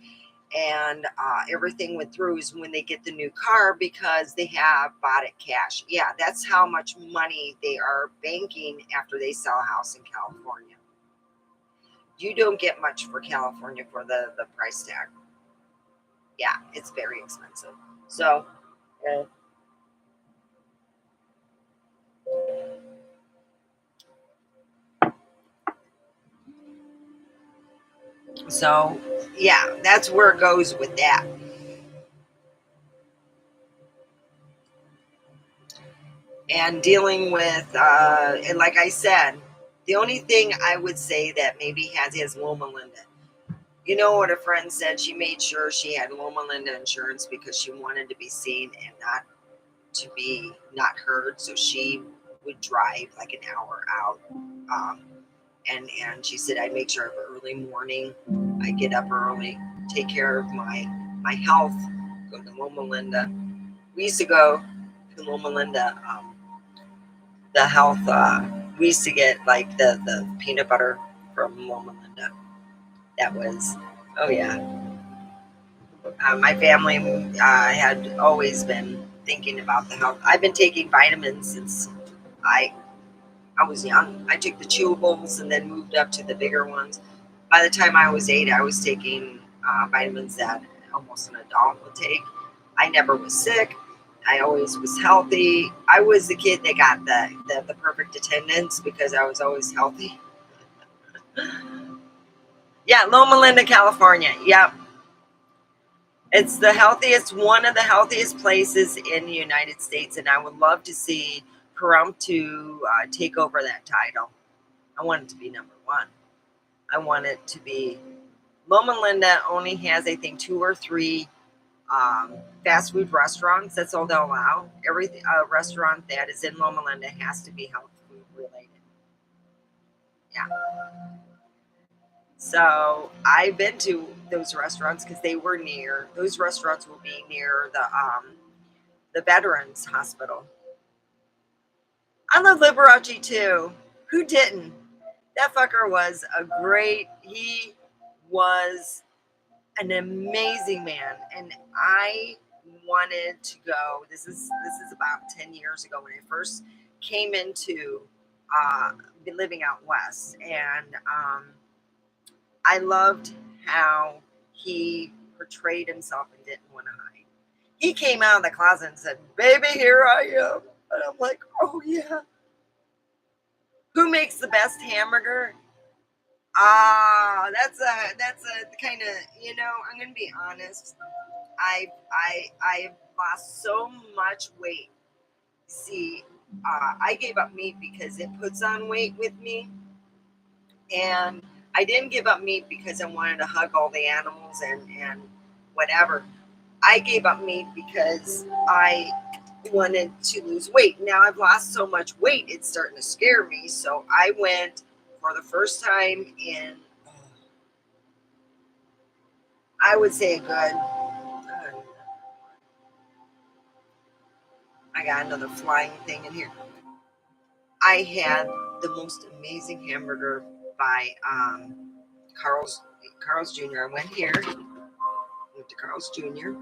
Speaker 1: and everything went through is when they get the new car because they have bought it cash. Yeah, that's how much money they are banking after they sell a house in California. You don't get much for California for the price tag. Yeah, it's very expensive. So, yeah, that's where it goes with that. And dealing with, and like I said, the only thing I would say that maybe has Loma Linda. You know what a friend said? She made sure she had Loma Linda insurance because she wanted to be seen and not to be not heard. So she would drive like an hour out. And she said, I make sure of early morning. I get up early, take care of my health, go to Loma Linda. We used to go to Loma Linda, the health, we used to get like the peanut butter from Loma Linda. That was, oh yeah. My family had always been thinking about the health. I've been taking vitamins since I was young. I took the chewables and then moved up to the bigger ones. By the time I was 8, I was taking vitamins that almost an adult would take. I never was sick. I always was healthy. I was the kid that got the perfect attendance because I was always healthy. Yeah, Loma Linda, California. Yep. It's the healthiest, one of the healthiest places in the United States, and I would love to see Pahrump to take over that title. I want it to be number 1. I want it to be, Loma Linda only has, I think, 2 or 3 fast food restaurants. That's all they'll allow. Every restaurant that is in Loma Linda has to be health food related. Yeah. So I've been to those restaurants because they were near. Those restaurants will be near the Veterans Hospital. I love Liberace too. Who didn't? That fucker was he was an amazing man, and I wanted to go. This is about 10 years ago when I first came into living out west, and I loved how he portrayed himself and didn't want to hide. He came out of the closet and said, "Baby, here I am," and I'm like, "Oh yeah." Who makes the best hamburger? That's a kind of, I'm gonna be honest. I've lost so much weight. See, I gave up meat because it puts on weight with me, and I didn't give up meat because I wanted to hug all the animals and whatever. I gave up meat because I wanted to lose weight. Now I've lost so much weight, it's starting to scare me. So I went for the first time in, I would say, I got another flying thing in here. I had the most amazing hamburger by Carl's Jr. I went to Carl's Jr.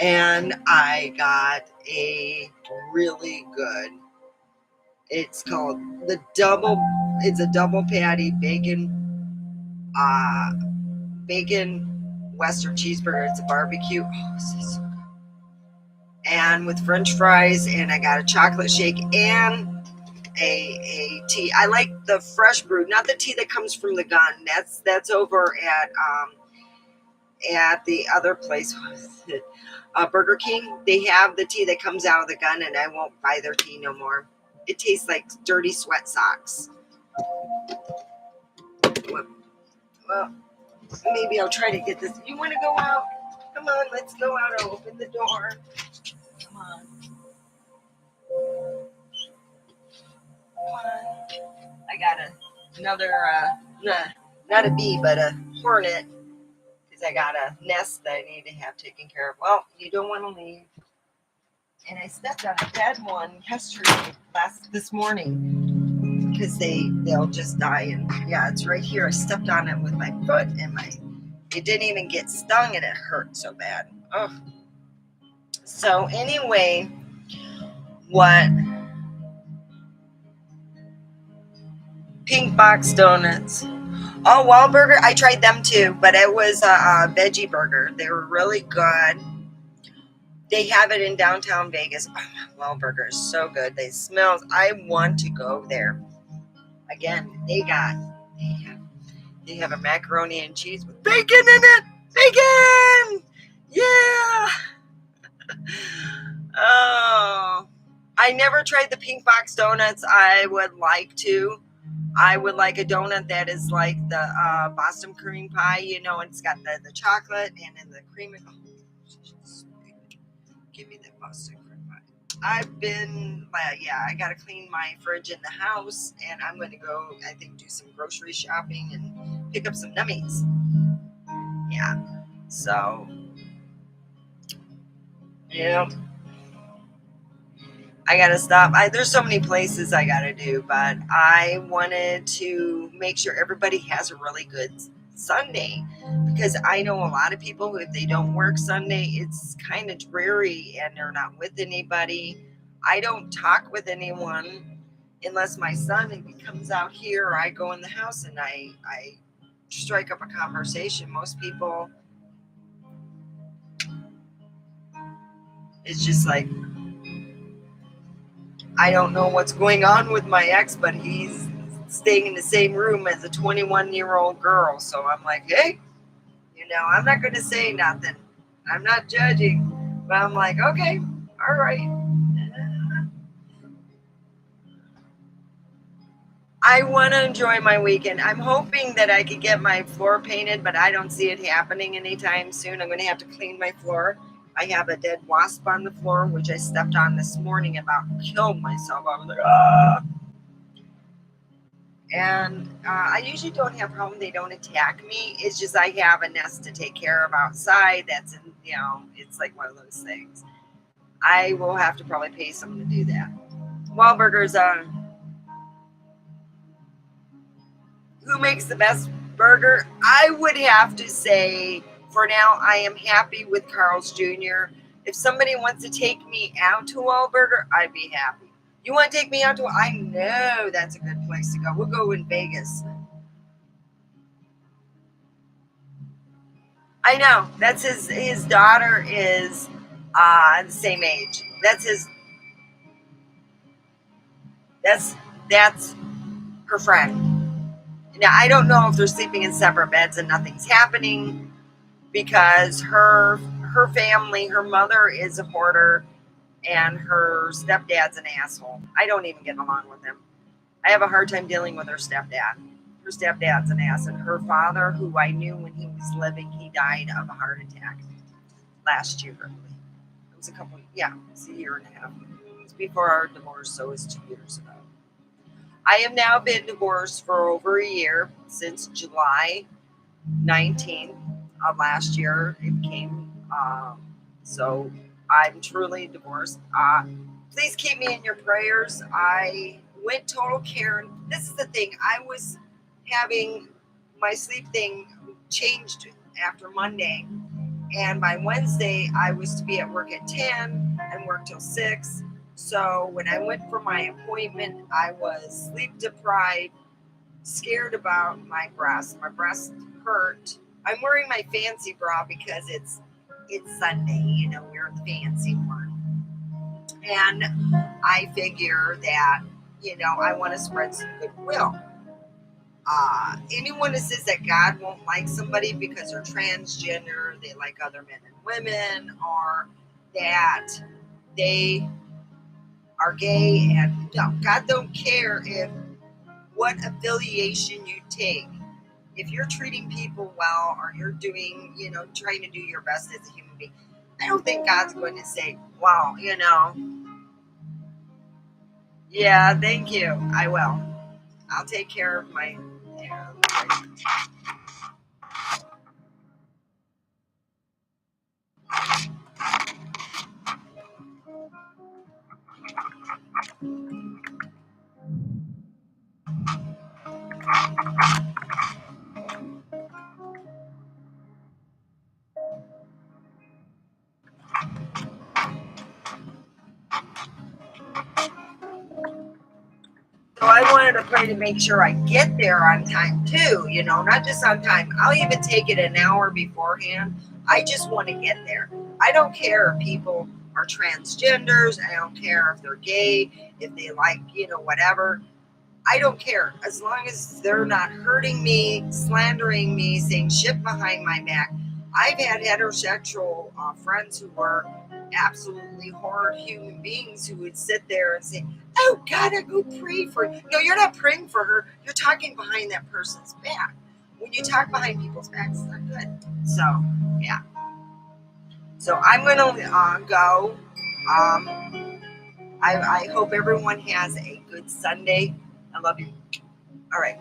Speaker 1: and I got a really good, it's called it's a double patty bacon Western cheeseburger. It's a barbecue. Oh, this is so good. And with French fries, and I got a chocolate shake, and a tea. I like the fresh brew, not the tea that comes from the gun. That's over at the other place. What is it? Burger King. They have the tea that comes out of the gun, and I won't buy their tea no more. It tastes like dirty sweat socks. Well, maybe I'll try to get this. You want to go out? Come on, let's go out. I'll open the door. Come on. Come on. I got another, not a bee, but a hornet. Because I got a nest that I need to have taken care of. Well, you don't want to leave. And I stepped on a dead one yesterday, this morning. Because they'll just die. And yeah, it's right here. I stepped on it with my foot, and it didn't even get stung, and it hurt so bad. Oh. So anyway, what? Pink Box Donuts. Oh, Wahlburger, I tried them too, but it was a veggie burger. They were really good. They have it in downtown Vegas. Oh, Wahlburger is so good. They smell. I want to go there. Again, they have a macaroni and cheese with bacon in it. Bacon! Yeah! Oh, I never tried the Pink Box Donuts. I would like to. I would like a donut that is like the Boston cream pie, and it's got the chocolate and then the cream. Oh, give me the Boston cream pie. I got to clean my fridge in the house, and I'm going to go, I think, do some grocery shopping and pick up some nummies. Yeah. So, I gotta stop. There's so many places I gotta do, but I wanted to make sure everybody has a really good Sunday, because I know a lot of people who, if they don't work Sunday, it's kind of dreary and they're not with anybody. I don't talk with anyone unless my son, if he comes out here, or I go in the house and I strike up a conversation. Most people, it's just like, I don't know what's going on with my ex, but he's staying in the same room as a 21-year-old girl. So I'm like, hey, I'm not going to say nothing. I'm not judging, but I'm like, okay, all right. I want to enjoy my weekend. I'm hoping that I could get my floor painted, but I don't see it happening anytime soon. I'm going to have to clean my floor. I have a dead wasp on the floor, which I stepped on this morning and about killed myself. I was like, ah. And I usually don't have a problem. They don't attack me. It's just I have a nest to take care of outside. That's, it's like one of those things. I will have to probably pay someone to do that. Wahlburgers, who makes the best burger? I would have to say, for now, I am happy with Carl's Jr. If somebody wants to take me out to Wahlburger, I'd be happy. You want to take me out to? I know that's a good place to go. We'll go in Vegas. I know. That's his daughter is the same age. That's her friend. Now, I don't know if they're sleeping in separate beds and nothing's happening, because her family, her mother is a hoarder, and her stepdad's an asshole. I don't even get along with him. I have a hard time dealing with her stepdad. Her stepdad's an ass, and her father, who I knew when he was living, he died of a heart attack last year. It was it's a year and a half. It was before our divorce, so it was 2 years ago. I have now been divorced for over a year, since July 19th of last year. It came, so I'm truly divorced. Please keep me in your prayers. I went total Karen. This is the thing. I was having my sleep thing changed after Monday, and by Wednesday I was to be at work at 10 and work till 6. So when I went for my appointment, I was sleep deprived, scared about my breast. My breast hurt. I'm wearing my fancy bra because it's Sunday, we're the fancy one. And I figure that I want to spread some goodwill. Anyone that says that God won't like somebody because they're transgender, they like other men and women, or that they are gay, and no, God don't care if what affiliation you take. If you're treating people well, or you're doing, trying to do your best as a human being, I don't think God's going to say, "Wow, yeah, thank you, I will. I'll take care of my." Yeah. So I wanted to pray to make sure I get there on time too, not just on time. I'll even take it an hour beforehand. I just want to get there. I don't care if people are transgenders. I don't care if they're gay, if they like, whatever. I don't care. As long as they're not hurting me, slandering me, saying shit behind my back. I've had heterosexual friends who were absolutely horrid human beings who would sit there and say, "Oh God, I go pray for her." No, you're not praying for her. You're talking behind that person's back. When you talk behind people's backs, it's not good. So, yeah. So I'm going to go. I hope everyone has a good Sunday. I love you. All right.